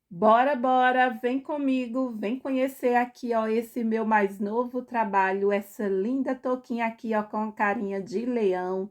Bora, bora, vem comigo, vem conhecer aqui, ó, esse meu mais novo trabalho, essa linda touquinha aqui, ó, com carinha de leão.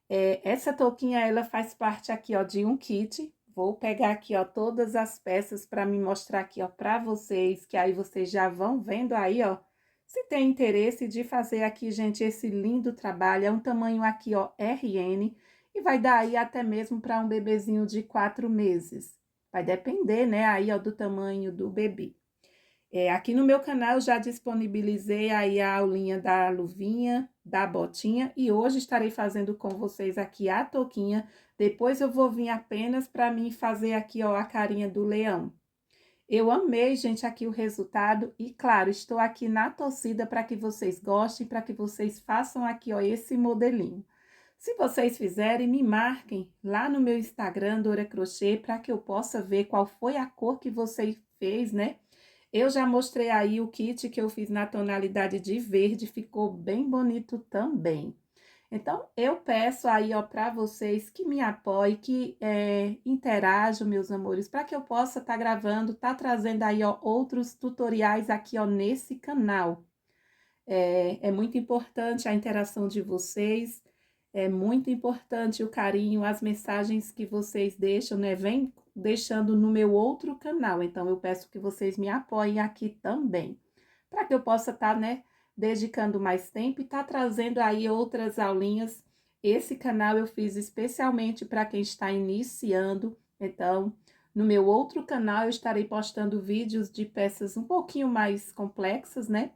Essa touquinha, ela faz parte aqui, ó, de um kit. Vou pegar aqui, ó, todas as peças para me mostrar aqui, ó, para vocês, que aí vocês já vão vendo aí, ó, se tem interesse de fazer aqui, gente, esse lindo trabalho. É um tamanho aqui, ó, RN, e vai dar aí até mesmo para um bebezinho de 4 meses. Vai depender, né, aí, ó, do tamanho do bebê. Aqui no meu canal eu já disponibilizei aí a aulinha da luvinha, da botinha, e hoje estarei fazendo com vocês aqui a touquinha. Depois eu vou vir apenas para mim fazer aqui, ó, a carinha do leão. Eu amei, gente, aqui o resultado e, claro, estou aqui na torcida para que vocês gostem, para que vocês façam aqui, ó, esse modelinho. Se vocês fizerem, me marquem lá no meu Instagram, Dora Crochê, para que eu possa ver qual foi a cor que você fez, né? Eu já mostrei aí o kit que eu fiz na tonalidade de verde, ficou bem bonito também. Então, eu peço aí, ó, para vocês que me apoiem, que interajam, meus amores, para que eu possa estar gravando, tá trazendo aí, ó, outros tutoriais aqui, ó, nesse canal. É muito importante a interação de vocês, é muito importante o carinho, as mensagens que vocês deixam, né? Vem deixando no meu outro canal. Então, eu peço que vocês me apoiem aqui também, para que eu possa estar, né, dedicando mais tempo e estar trazendo aí outras aulinhas. Esse canal eu fiz especialmente para quem está iniciando, então, no meu outro canal eu estarei postando vídeos de peças um pouquinho mais complexas, né?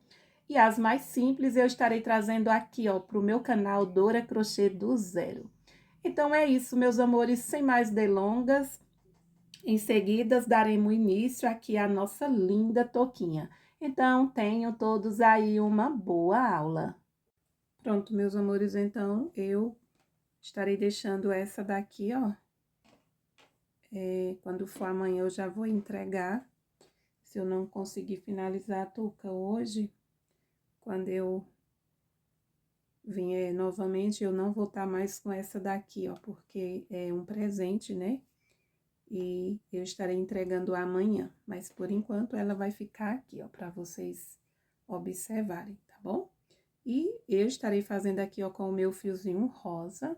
E as mais simples eu estarei trazendo aqui, ó, para o meu canal Dora Crochê do Zero. Então é isso, meus amores, sem mais delongas. Em seguida, daremos início aqui à nossa linda touquinha. Então, tenham todos aí uma boa aula. Pronto, meus amores, então, eu estarei deixando essa daqui, ó. Quando for amanhã, eu já vou entregar. Se eu não conseguir finalizar a touca hoje, quando eu vier novamente, eu não vou estar mais com essa daqui, ó, porque é um presente, né? E eu estarei entregando amanhã, mas por enquanto ela vai ficar aqui, ó, para vocês observarem, tá bom? E eu estarei fazendo aqui, ó, com o meu fiozinho rosa,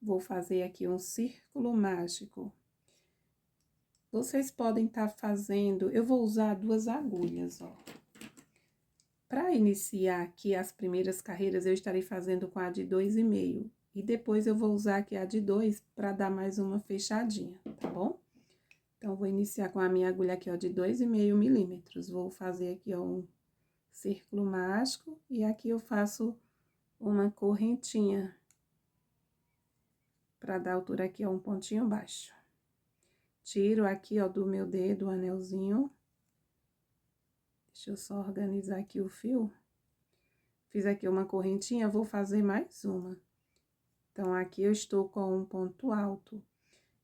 vou fazer aqui um círculo mágico. Vocês podem estar fazendo, eu vou usar 2 agulhas, ó. Para iniciar aqui as primeiras carreiras, eu estarei fazendo com a de 2,5. E depois eu vou usar aqui a de 2 para dar mais uma fechadinha, tá bom? Então, vou iniciar com a minha agulha aqui, ó, de 2,5 milímetros. Vou fazer aqui, ó, um círculo mágico e aqui eu faço uma correntinha para dar altura aqui, ó, um pontinho baixo. Tiro aqui, ó, do meu dedo o anelzinho. Deixa eu só organizar aqui o fio. Fiz aqui uma correntinha, vou fazer mais uma. Então, aqui eu estou com um ponto alto.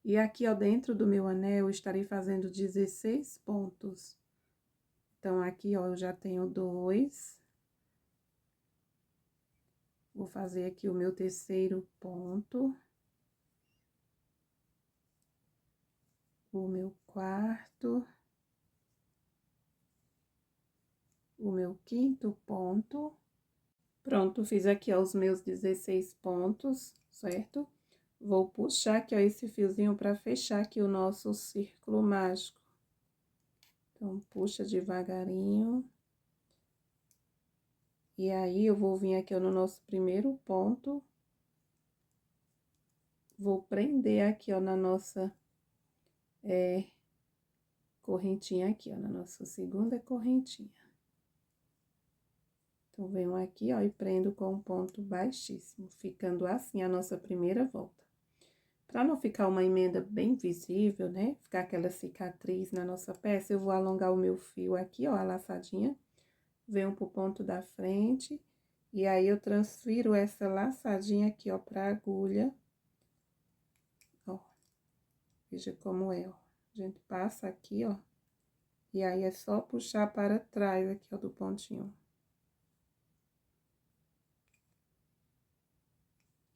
E aqui, ó, dentro do meu anel, eu estarei fazendo 16 pontos. Então, aqui, ó, eu já tenho 2. Vou fazer aqui o meu terceiro ponto. O meu quarto. O meu quinto ponto. Pronto, fiz aqui, ó, os meus 16 pontos, certo? Vou puxar aqui, ó, esse fiozinho para fechar aqui o nosso círculo mágico. Então, puxa devagarinho. E aí, eu vou vir aqui, ó, no nosso primeiro ponto. Vou prender aqui, ó, na nossa correntinha aqui, ó, na nossa segunda correntinha. Então, venho aqui, ó, e prendo com um ponto baixíssimo, ficando assim a nossa primeira volta. Para não ficar uma emenda bem visível, né, ficar aquela cicatriz na nossa peça, eu vou alongar o meu fio aqui, ó, a laçadinha, venho pro ponto da frente, e aí eu transfiro essa laçadinha aqui, ó, pra agulha. Ó, veja como é, ó. A gente passa aqui, ó, e aí é só puxar para trás aqui, ó, do pontinho.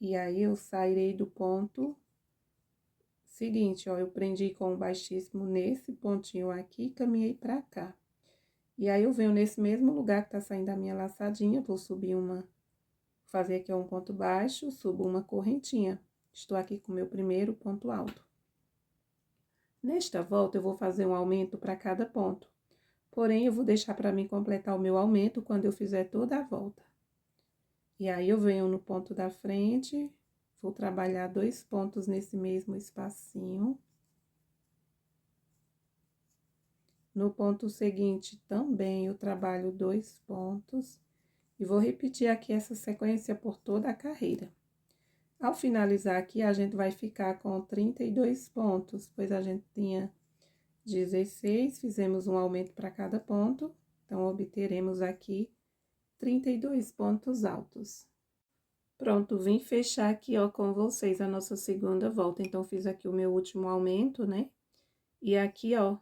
E aí, eu sairei do ponto seguinte, ó, eu prendi com o baixíssimo nesse pontinho aqui e caminhei pra cá. E aí, eu venho nesse mesmo lugar que tá saindo a minha laçadinha, vou subir fazer aqui um ponto baixo, subo uma correntinha. Estou aqui com o meu primeiro ponto alto. Nesta volta, eu vou fazer um aumento para cada ponto. Porém, eu vou deixar para mim completar o meu aumento quando eu fizer toda a volta. E aí, eu venho no ponto da frente, vou trabalhar 2 pontos nesse mesmo espacinho. No ponto seguinte, também, eu trabalho 2 pontos. E vou repetir aqui essa sequência por toda a carreira. Ao finalizar aqui, a gente vai ficar com 32 pontos, pois a gente tinha 16, fizemos um aumento para cada ponto. Então, obteremos aqui 32 pontos altos. Pronto, vim fechar aqui, ó, com vocês a nossa segunda volta. Então, fiz aqui o meu último aumento, né? E aqui, ó,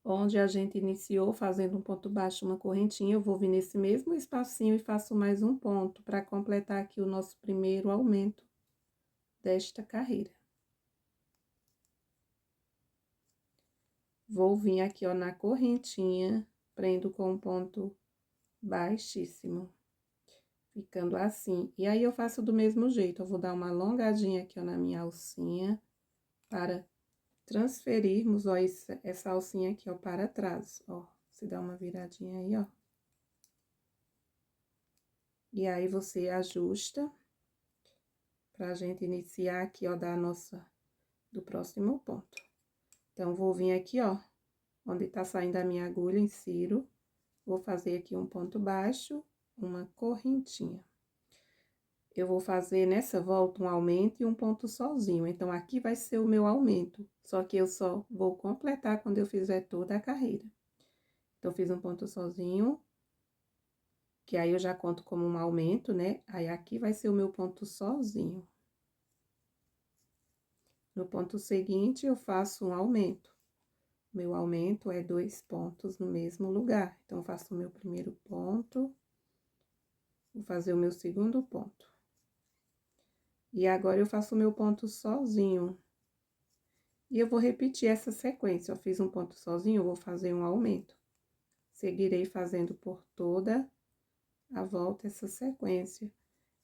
onde a gente iniciou fazendo um ponto baixo, uma correntinha, eu vou vir nesse mesmo espacinho e faço mais um ponto para completar aqui o nosso primeiro aumento desta carreira. Vou vir aqui, ó, na correntinha, prendo com um ponto baixíssimo, ficando assim. E aí, eu faço do mesmo jeito, eu vou dar uma alongadinha aqui, ó, na minha alcinha, para transferirmos, ó, essa alcinha aqui, ó, para trás, ó. Você dá uma viradinha aí, ó. E aí, você ajusta, pra gente iniciar aqui, ó, do próximo ponto. Então, vou vir aqui, ó, onde tá saindo a minha agulha, insiro, vou fazer aqui um ponto baixo, uma correntinha. Eu vou fazer nessa volta um aumento e um ponto sozinho, então, aqui vai ser o meu aumento, só que eu só vou completar quando eu fizer toda a carreira. Então, fiz um ponto sozinho, que aí eu já conto como um aumento, né? Aí, aqui vai ser o meu ponto sozinho. No ponto seguinte, eu faço um aumento. Meu aumento é 2 pontos no mesmo lugar. Então, eu faço o meu primeiro ponto, vou fazer o meu segundo ponto. E agora, eu faço o meu ponto sozinho. E eu vou repetir essa sequência. Eu fiz um ponto sozinho, eu vou fazer um aumento. Seguirei fazendo por toda a volta essa sequência.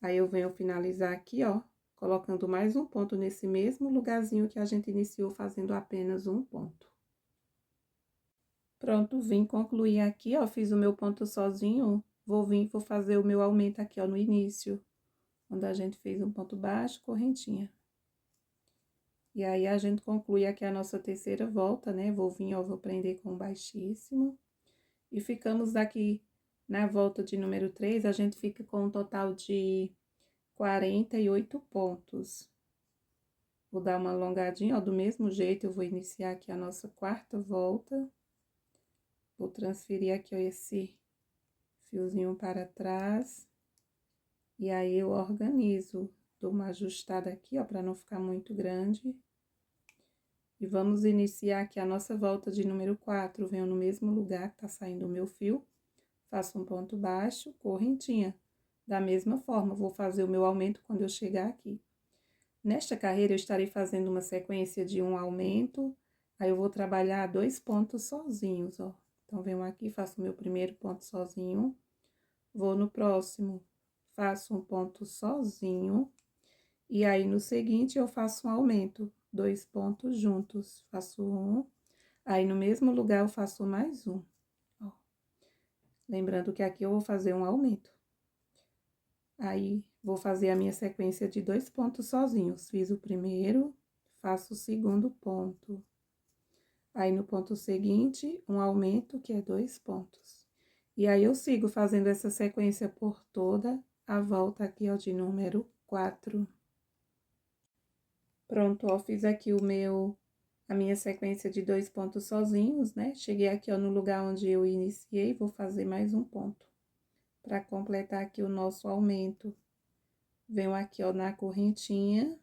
Aí, eu venho finalizar aqui, ó, colocando mais um ponto nesse mesmo lugarzinho que a gente iniciou fazendo apenas um ponto. Pronto, vim concluir aqui, ó, fiz o meu ponto sozinho, vou fazer o meu aumento aqui, ó, no início, onde a gente fez um ponto baixo, correntinha. E aí, a gente conclui aqui a nossa terceira volta, né, vou prender com baixíssimo. E ficamos aqui na volta de número 3, a gente fica com um total de 48 pontos. Vou dar uma alongadinha, ó, do mesmo jeito, eu vou iniciar aqui a nossa quarta volta. Vou transferir aqui, ó, esse fiozinho para trás. E aí, eu organizo, dou uma ajustada aqui, ó, para não ficar muito grande. E vamos iniciar aqui a nossa volta de número 4. Venho no mesmo lugar que tá saindo o meu fio, faço um ponto baixo, correntinha. Da mesma forma, vou fazer o meu aumento quando eu chegar aqui. Nesta carreira, eu estarei fazendo uma sequência de um aumento, aí eu vou trabalhar 2 pontos sozinhos, ó. Então, venho aqui, faço o meu primeiro ponto sozinho, vou no próximo, faço um ponto sozinho, e aí, no seguinte, eu faço um aumento, 2 pontos juntos, faço um, aí no mesmo lugar eu faço mais um, ó. Lembrando que aqui eu vou fazer um aumento. Aí, vou fazer a minha sequência de 2 pontos sozinhos. Fiz o primeiro, faço o segundo ponto. Aí, no ponto seguinte, um aumento, que é 2 pontos. E aí, eu sigo fazendo essa sequência por toda a volta aqui, ó, de número 4. Pronto, ó, fiz aqui a minha sequência de 2 pontos sozinhos, né? Cheguei aqui, ó, no lugar onde eu iniciei, vou fazer mais um ponto. Para completar aqui o nosso aumento. Venho aqui, ó, na correntinha,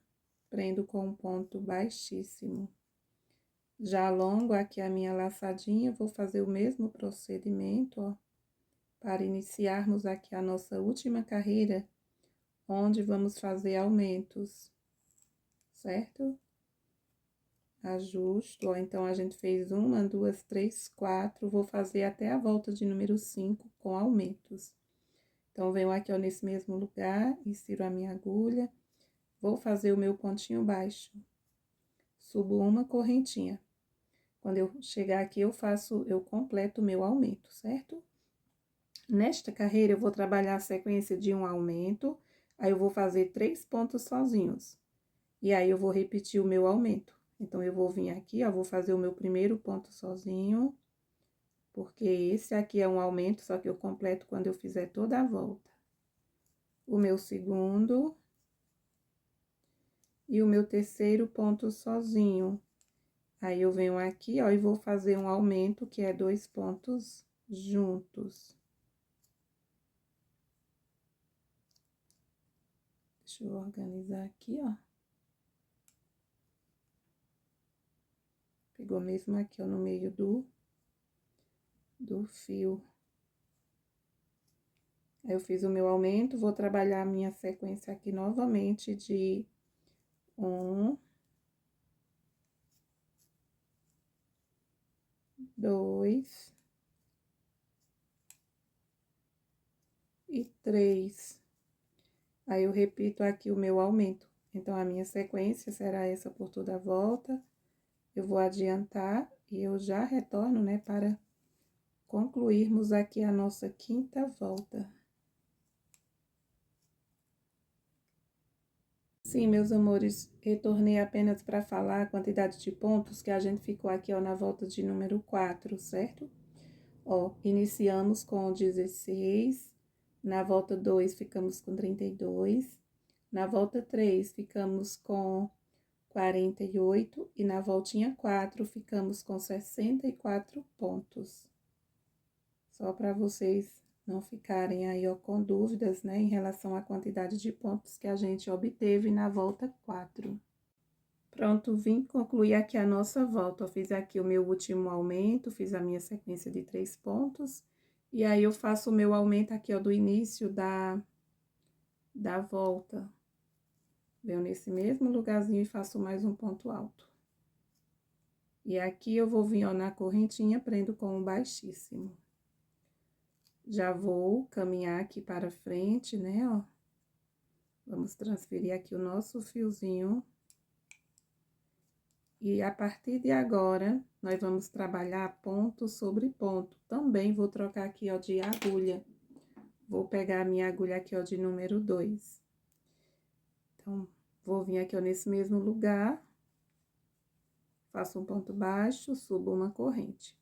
prendo com um ponto baixíssimo. Já alongo aqui a minha laçadinha, vou fazer o mesmo procedimento, ó, para iniciarmos aqui a nossa última carreira, onde vamos fazer aumentos, certo? ajusto, ó, então a gente fez 1, 2, 3, 4, vou fazer até a volta de número 5 com aumentos. Então, venho aqui, ó, nesse mesmo lugar, insiro a minha agulha, vou fazer o meu pontinho baixo, subo uma correntinha. Quando eu chegar aqui, eu completo o meu aumento, certo? Nesta carreira, eu vou trabalhar a sequência de um aumento, aí eu vou fazer 3 pontos sozinhos. E aí, eu vou repetir o meu aumento. Então, eu vou vir aqui, ó, vou fazer o meu primeiro ponto sozinho, porque esse aqui é um aumento, só que eu completo quando eu fizer toda a volta. O meu segundo e o meu terceiro ponto sozinho. Aí, eu venho aqui, ó, e vou fazer um aumento, que é 2 pontos juntos. Deixa eu organizar aqui, ó. Pegou mesmo aqui, ó, no meio do fio. Aí, eu fiz o meu aumento, vou trabalhar a minha sequência aqui novamente de 1, 2 e 3. Aí, eu repito aqui o meu aumento. Então, a minha sequência será essa por toda a volta. Eu vou adiantar e eu já retorno, né, para concluirmos aqui a nossa quinta volta. Sim, meus amores, retornei apenas para falar a quantidade de pontos que a gente ficou aqui, ó, na volta de número 4, certo? Ó, iniciamos com 16, na volta 2 ficamos com 32, na volta 3 ficamos com 48 e na voltinha 4 ficamos com 64 pontos. Só para vocês não ficarem aí, ó, com dúvidas, né, em relação à quantidade de pontos que a gente obteve na volta 4. Pronto, vim concluir aqui a nossa volta. Eu fiz aqui o meu último aumento, fiz a minha sequência de 3 pontos. E aí, eu faço o meu aumento aqui, ó, do início da volta. Venho nesse mesmo lugarzinho e faço mais um ponto alto. E aqui, eu vou vir, ó, na correntinha, prendo com um baixíssimo. Já vou caminhar aqui para frente, né, ó. Vamos transferir aqui o nosso fiozinho. E a partir de agora, nós vamos trabalhar ponto sobre ponto. Também vou trocar aqui, ó, de agulha. Vou pegar a minha agulha aqui, ó, de número 2. Então, vou vir aqui, ó, nesse mesmo lugar. Faço um ponto baixo, subo uma corrente.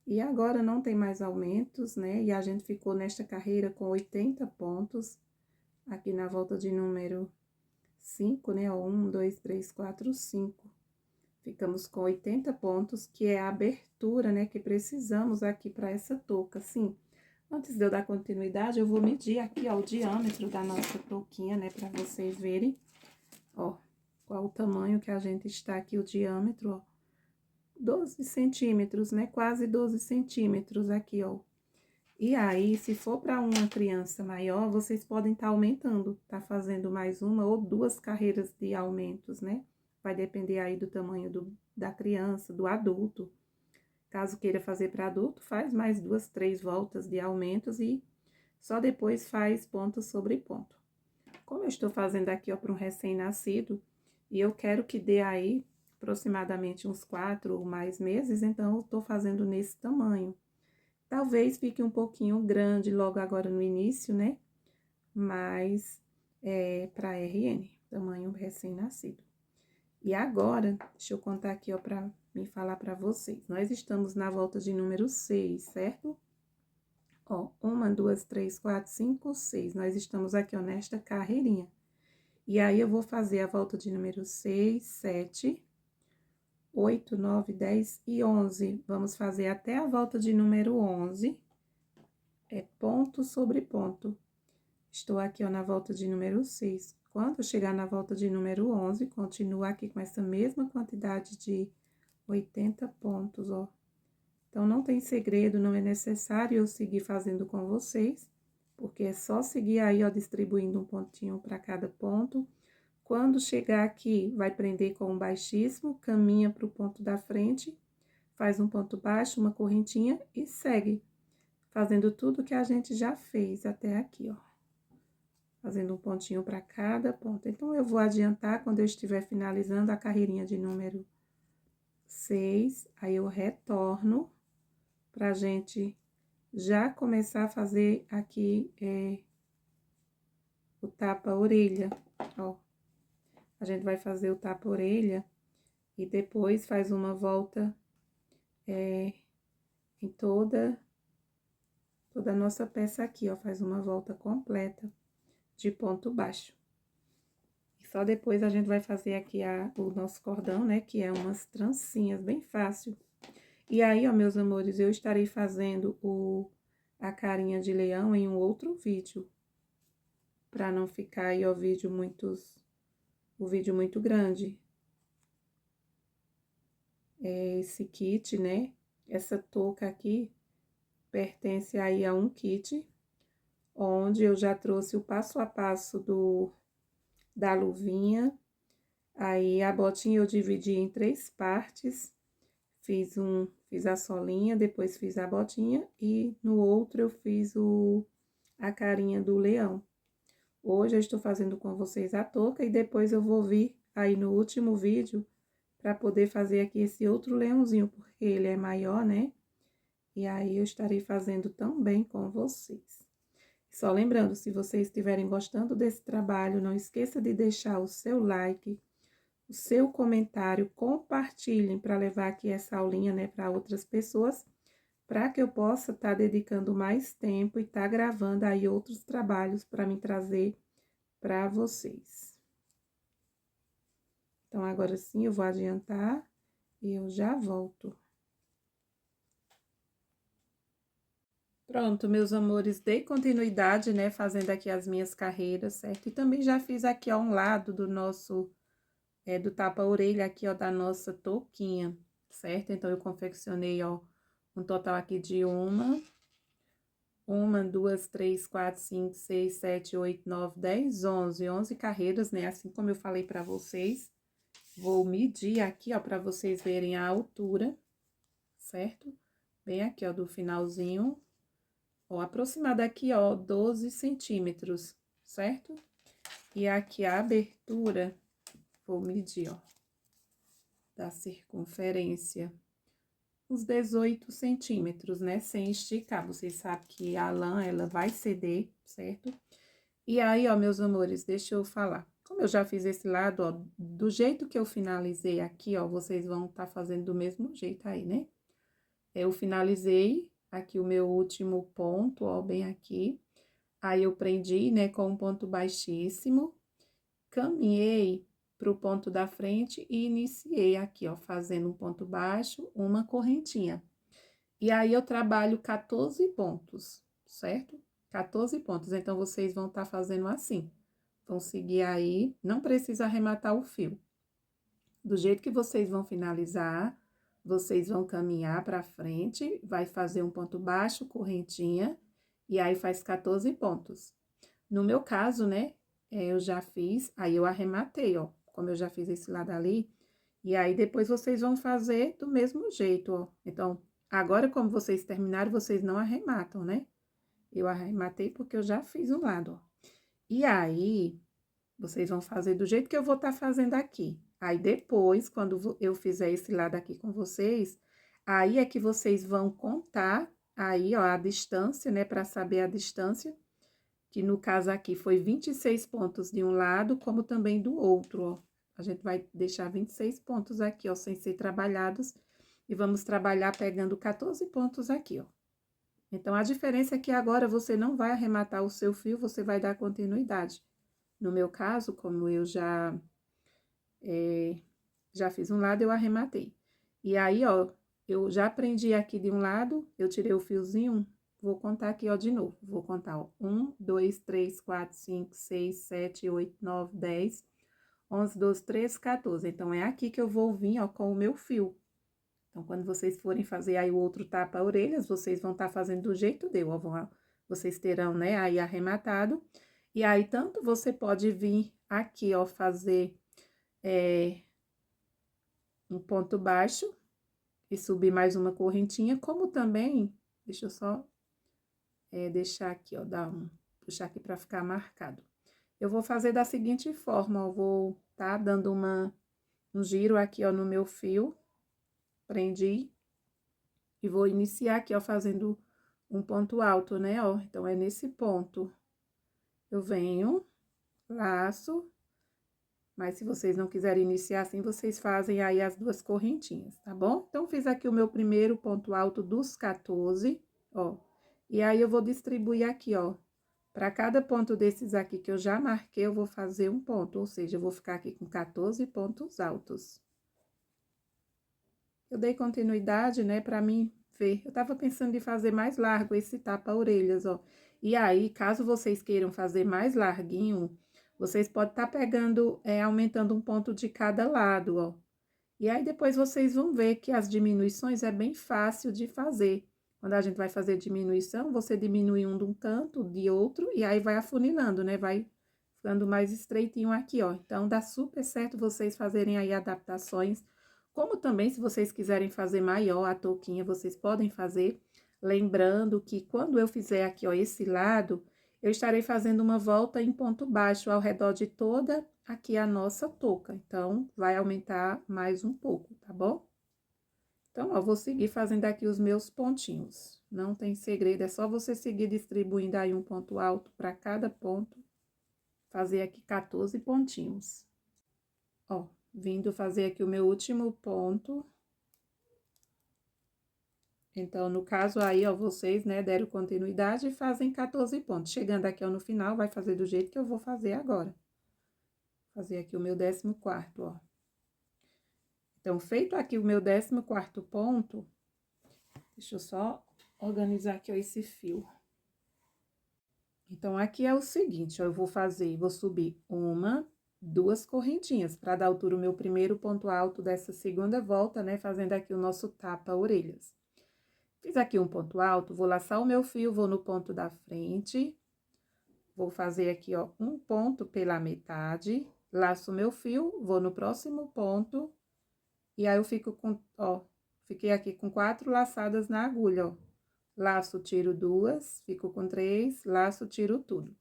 E agora, não tem mais aumentos, né? E a gente ficou nesta carreira com 80 pontos. Aqui na volta de número 5, né? 1, 2, 3, 4, 5. Ficamos com 80 pontos, que é a abertura, né? Que precisamos aqui para essa touca. Sim, antes de eu dar continuidade, eu vou medir aqui, ó, o diâmetro da nossa touquinha, né? Para vocês verem, ó, qual o tamanho que a gente está aqui, o diâmetro, ó. 12 centímetros, né? Quase 12 centímetros aqui, ó. E aí, se for para uma criança maior, vocês podem estar aumentando, tá fazendo mais uma ou 2 carreiras de aumentos, né? Vai depender aí do tamanho da criança, do adulto. Caso queira fazer para adulto, faz mais 2, 3 voltas de aumentos e só depois faz ponto sobre ponto. Como eu estou fazendo aqui, ó, para um recém-nascido, e eu quero que dê aí aproximadamente uns 4 ou mais meses, então eu tô fazendo nesse tamanho. Talvez fique um pouquinho grande logo agora no início, né? Mas para RN, tamanho recém-nascido. E agora, deixa eu contar aqui, ó, para me falar para vocês. Nós estamos na volta de número 6, certo? Ó, 1, 2, 3, 4, 5, 6. Nós estamos aqui, ó, nesta carreirinha. E aí, eu vou fazer a volta de número 6, 7, 8, 9, 10 e 11. Vamos fazer até a volta de número 11. É ponto sobre ponto. Estou aqui, ó, na volta de número 6. Quando eu chegar na volta de número 11, continuo aqui com essa mesma quantidade de 80 pontos, ó. Então, não tem segredo, não é necessário eu seguir fazendo com vocês, porque é só seguir aí, ó, distribuindo um pontinho para cada ponto, Quando chegar aqui, vai prender com um baixíssimo, caminha para o ponto da frente, faz um ponto baixo, uma correntinha e segue, fazendo tudo que a gente já fez até aqui, ó. Fazendo um pontinho para cada ponto. Então, eu vou adiantar quando eu estiver finalizando a carreirinha de número 6, aí eu retorno pra gente já começar a fazer aqui o tapa-orelha, ó. A gente vai fazer o tapa-orelha e depois faz uma volta em toda a nossa peça aqui, ó. Faz uma volta completa de ponto baixo. E só depois a gente vai fazer aqui o nosso cordão, né? Que é umas trancinhas, bem fácil. E aí, ó, meus amores, eu estarei fazendo a carinha de leão em um outro vídeo. Pra não ficar aí, ó, o vídeo muito grande. Esse kit, né? Essa touca aqui pertence aí a um kit, onde eu já trouxe o passo a passo da luvinha. Aí, a botinha eu dividi em 3 partes. Fiz a solinha, depois fiz a botinha e no outro eu fiz a carinha do leão. Hoje eu estou fazendo com vocês a touca e depois eu vou vir aí no último vídeo para poder fazer aqui esse outro leãozinho, porque ele é maior, né? E aí eu estarei fazendo também com vocês. Só lembrando, se vocês estiverem gostando desse trabalho, não esqueça de deixar o seu like, o seu comentário, compartilhem para levar aqui essa aulinha, né, para outras pessoas, para que eu possa estar dedicando mais tempo e estar gravando aí outros trabalhos para me trazer para vocês. Então, agora sim, eu vou adiantar e eu já volto. Pronto, meus amores, dei continuidade, né, fazendo aqui as minhas carreiras, certo? E também já fiz aqui, ó, um lado do nosso, do tapa-orelha aqui, ó, da nossa touquinha, certo? Então, eu confeccionei, ó, um total aqui de uma, 2, 3, 4, 5, 6, 7, 8, 9, 10, 11 carreiras, né? Assim como eu falei pra vocês. Vou medir aqui, ó, pra vocês verem a altura, certo? Bem aqui, ó, do finalzinho, ó, aproximado aqui, ó, 12 centímetros, certo? E aqui a abertura, vou medir, ó, da circunferência, uns 18 centímetros, né? Sem esticar. Vocês sabem que a lã, ela vai ceder, certo? E aí, ó, meus amores, deixa eu falar. Como eu já fiz esse lado, ó, do jeito que eu finalizei aqui, ó, vocês vão tá fazendo do mesmo jeito aí, né? Eu finalizei aqui o meu último ponto, ó, bem aqui. Aí, eu prendi, né, com um ponto baixíssimo, caminhei pro ponto da frente e iniciei aqui, ó, fazendo um ponto baixo, uma correntinha. E aí, eu trabalho 14 pontos, certo? 14 pontos, então, vocês vão tá fazendo assim. Vão seguir aí, não precisa arrematar o fio. Do jeito que vocês vão finalizar, vocês vão caminhar pra frente, vai fazer um ponto baixo, correntinha, e aí faz 14 pontos. No meu caso, né, eu já fiz, aí eu arrematei, ó, como eu já fiz esse lado ali, e aí depois vocês vão fazer do mesmo jeito, ó. Então, agora como vocês terminaram, vocês não arrematam, né? Eu arrematei porque eu já fiz um lado, ó. E aí, vocês vão fazer do jeito que eu vou estar fazendo aqui. Aí, depois, quando eu fizer esse lado aqui com vocês, aí é que vocês vão contar aí, ó, a distância, né, para saber a distância, que no caso aqui foi 26 pontos de um lado, como também do outro, ó. A gente vai deixar 26 pontos aqui, ó, sem ser trabalhados, e vamos trabalhar pegando 14 pontos aqui, ó. Então, a diferença é que agora você não vai arrematar o seu fio, você vai dar continuidade. No meu caso, como eu já fiz um lado, eu arrematei. E aí, ó, eu já prendi aqui de um lado, eu tirei o fiozinho, vou contar aqui, ó, de novo. Vou contar, ó, 1, 2, 3, 4, 5, 6, 7, 8, 9, 10, 11, 12, 13, 14. Então, é aqui que eu vou vir, ó, com o meu fio. Então, quando vocês forem fazer aí o outro tapa-orelhas, vocês vão estar fazendo do jeito deu, ó, vocês terão, né, aí arrematado. E aí, tanto você pode vir aqui, ó, fazer um ponto baixo e subir mais uma correntinha, como também, deixa eu só deixar aqui, ó, puxar aqui pra ficar marcado. Eu vou fazer da seguinte forma, ó, vou tá dando um giro aqui, ó, no meu fio, prendi, e vou iniciar aqui, ó, fazendo um ponto alto, né, ó. Então, é nesse ponto. Eu venho, laço, mas se vocês não quiserem iniciar assim, vocês fazem aí as duas correntinhas, tá bom? Então, fiz aqui o meu primeiro ponto alto dos 14, ó. E aí, eu vou distribuir aqui, ó. Para cada ponto desses aqui que eu já marquei, eu vou fazer um ponto, ou seja, eu vou ficar aqui com 14 pontos altos. Eu dei continuidade, né, para mim ver. Eu tava pensando em fazer mais largo esse tapa-orelhas, ó. E aí, caso vocês queiram fazer mais larguinho, vocês podem estar pegando, aumentando um ponto de cada lado, ó. E aí, depois vocês vão ver que as diminuições é bem fácil de fazer. Quando a gente vai fazer diminuição, você diminui um de um canto, de outro, e aí vai afunilando, né? Vai ficando mais estreitinho aqui, ó. Então, dá super certo vocês fazerem aí adaptações. Como também, se vocês quiserem fazer maior a touquinha, vocês podem fazer. Lembrando que quando eu fizer aqui, ó, esse lado, eu estarei fazendo uma volta em ponto baixo ao redor de toda aqui a nossa touca. Então, vai aumentar mais um pouco, tá bom? Então, ó, vou seguir fazendo aqui os meus pontinhos. Não tem segredo, é só você seguir distribuindo aí um ponto alto para cada ponto. Fazer aqui 14 pontinhos. Ó, vindo fazer aqui o meu último ponto. Então, no caso aí, ó, vocês, né, deram continuidade e fazem 14 pontos. Chegando aqui, ó, no final, vai fazer do jeito que eu vou fazer agora. Fazer aqui o meu 14º, ó. Então, feito aqui o meu 14º ponto, deixa eu só organizar aqui, ó, esse fio. Então, aqui é o seguinte, ó, eu vou subir uma, duas correntinhas, para dar altura o meu primeiro ponto alto dessa segunda volta, né, fazendo aqui o nosso tapa-orelhas. Fiz aqui um ponto alto, vou laçar o meu fio, vou no ponto da frente, vou fazer aqui, ó, um ponto pela metade, laço o meu fio, vou no próximo ponto, e aí eu fico com, ó, fiquei aqui com 4 laçadas na agulha, ó. Laço, tiro 2, fico com 3, laço, tiro tudo.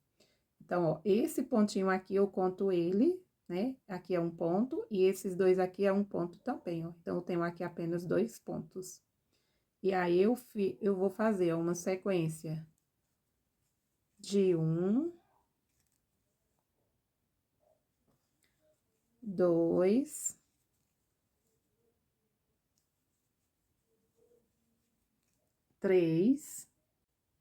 Então, ó, esse pontinho aqui eu conto ele, né? Aqui é um ponto, e esses dois aqui é um ponto também, ó. Então, eu tenho aqui apenas 2 pontos. E aí, eu vou fazer ó, uma sequência de 1, 2, 3.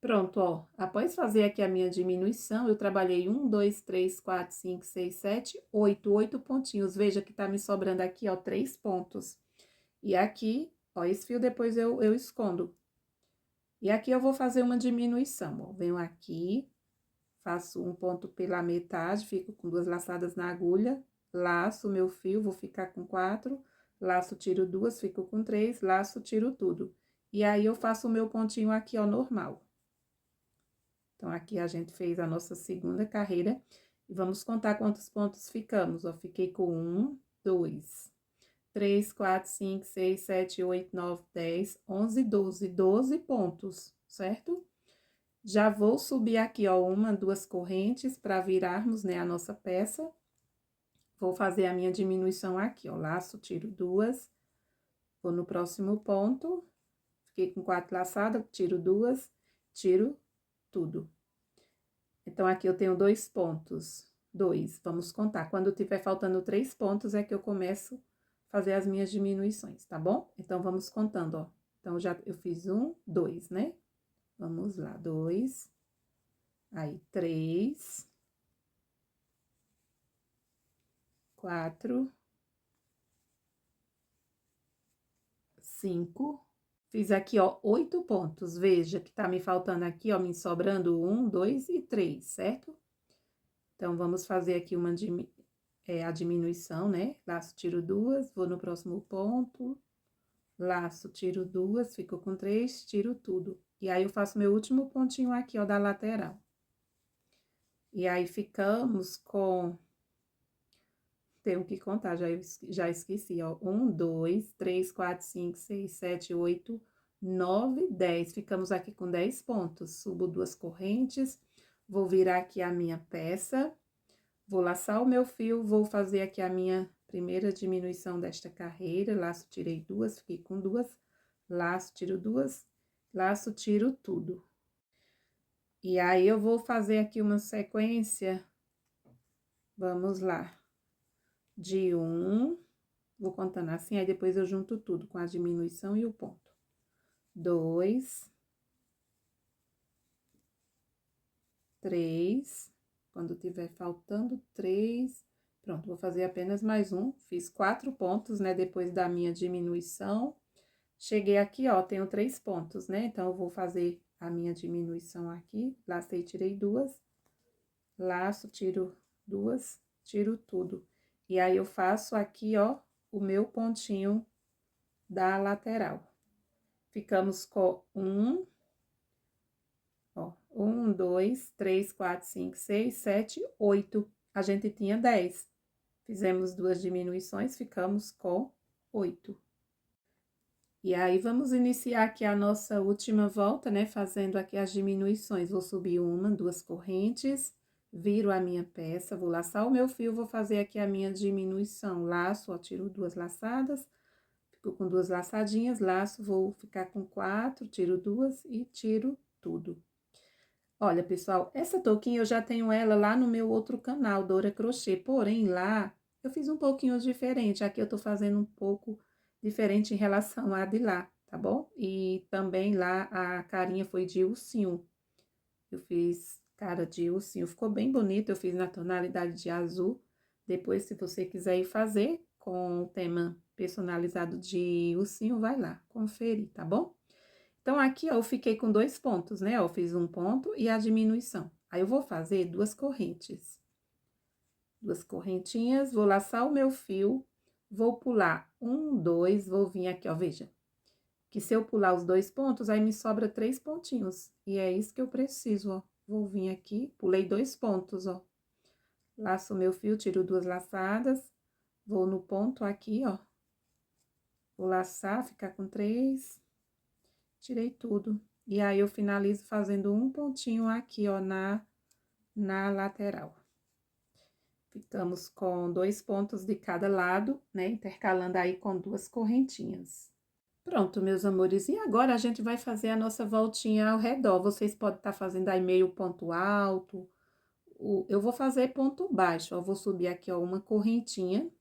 Pronto, ó. Após fazer aqui a minha diminuição, eu trabalhei 1, 2, 3, 4, 5, 6, 7, 8 pontinhos. Veja que tá me sobrando aqui, ó, 3 pontos. E aqui, ó, esse fio depois eu escondo. E aqui eu vou fazer uma diminuição, ó. Venho aqui, faço um ponto pela metade, fico com 2 laçadas na agulha, laço o meu fio, vou ficar com 4, laço, tiro 2, fico com 3, laço, tiro tudo. E aí, eu faço o meu pontinho aqui, ó, normal. Então, aqui a gente fez a nossa segunda carreira, e vamos contar quantos pontos ficamos, ó. Fiquei com 1, 2, 3, 4, 5, 6, 7, 8, 9, 10, 11, 12, 12 pontos, certo? Já vou subir aqui, ó, uma, duas correntes para virarmos, né, a nossa peça. Vou fazer a minha diminuição aqui, ó, laço, tiro 2, vou no próximo ponto, fiquei com 4 laçadas, tiro 2, tiro tudo. Então, aqui eu tenho 2 pontos, 2, vamos contar. Quando tiver faltando 3 pontos, é que eu começo a fazer as minhas diminuições, tá bom? Então, vamos contando, ó. Então, eu fiz 1, 2, né? Vamos lá, 2, aí 3, 4, 5. Fiz aqui, ó, 8 pontos. Veja que tá me faltando aqui, ó, me sobrando 1, 2 e 3, certo? Então, vamos fazer aqui a diminuição, né? Laço, tiro 2, vou no próximo ponto, laço, tiro 2, fico com 3, tiro tudo. E aí, eu faço meu último pontinho aqui, ó, da lateral. E aí, ficamos com... Tenho que contar, já esqueci, ó. 1, 2, 3, 4, 5, 6, 7, 8, 9, 10. Ficamos aqui com 10 pontos. Subo 2 correntes, vou virar aqui a minha peça, vou laçar o meu fio, vou fazer aqui a minha primeira diminuição desta carreira. Laço, tirei 2, fiquei com 2. Laço, tiro 2, laço, tiro tudo. E aí, eu vou fazer aqui uma sequência, vamos lá, de 1, vou contando assim, aí depois eu junto tudo com a diminuição e o ponto. 2, 3, quando tiver faltando 3, pronto, vou fazer apenas mais um. Fiz 4 pontos, né, depois da minha diminuição. Cheguei aqui, ó, tenho 3 pontos, né, então eu vou fazer a minha diminuição aqui, lacei, tirei 2, laço, tiro 2, tiro tudo. E aí, eu faço aqui, ó, o meu pontinho da lateral. Ficamos com 1, ó, 1, 2, 3, 4, 5, 6, 7, 8. A gente tinha 10. Fizemos 2 diminuições, ficamos com 8. E aí, vamos iniciar aqui a nossa última volta, né? Fazendo aqui as diminuições. Vou subir 1, 2 correntes, viro a minha peça, vou laçar o meu fio, vou fazer aqui a minha diminuição. Laço, ó, tiro 2 laçadas, fico com 2 laçadinhas, laço, vou ficar com 4, tiro 2 e tiro tudo. Olha, pessoal, essa touquinha eu já tenho ela lá no meu outro canal, Dora Crochê, porém lá eu fiz um pouquinho diferente. Aqui eu tô fazendo um pouco diferente em relação à de lá, tá bom? E também lá a carinha foi de ursinho. Eu fiz cara de ursinho, ficou bem bonito, eu fiz na tonalidade de azul. Depois, se você quiser ir fazer com o tema personalizado de ursinho, vai lá, conferir, tá bom? Então, aqui, ó, eu fiquei com 2 pontos, né? Ó, fiz um ponto e a diminuição. Aí, eu vou fazer 2 correntes. 2 correntinhas, vou laçar o meu fio, vou pular 1, 2, vou vir aqui, ó, veja. Que se eu pular os 2 pontos, aí me sobra 3 pontinhos. E é isso que eu preciso, ó. Vou vir aqui, pulei 2 pontos, ó. Laço o meu fio, tiro 2 laçadas, vou no ponto aqui, ó. Vou laçar, ficar com 3, tirei tudo. E aí, eu finalizo fazendo um pontinho aqui, ó, na lateral. Ficamos com 2 pontos de cada lado, né? Intercalando aí com 2 correntinhas. Pronto, meus amores, e agora a gente vai fazer a nossa voltinha ao redor. Vocês podem estar fazendo aí meio ponto alto. Eu vou fazer ponto baixo, ó. Vou subir aqui, ó, uma correntinha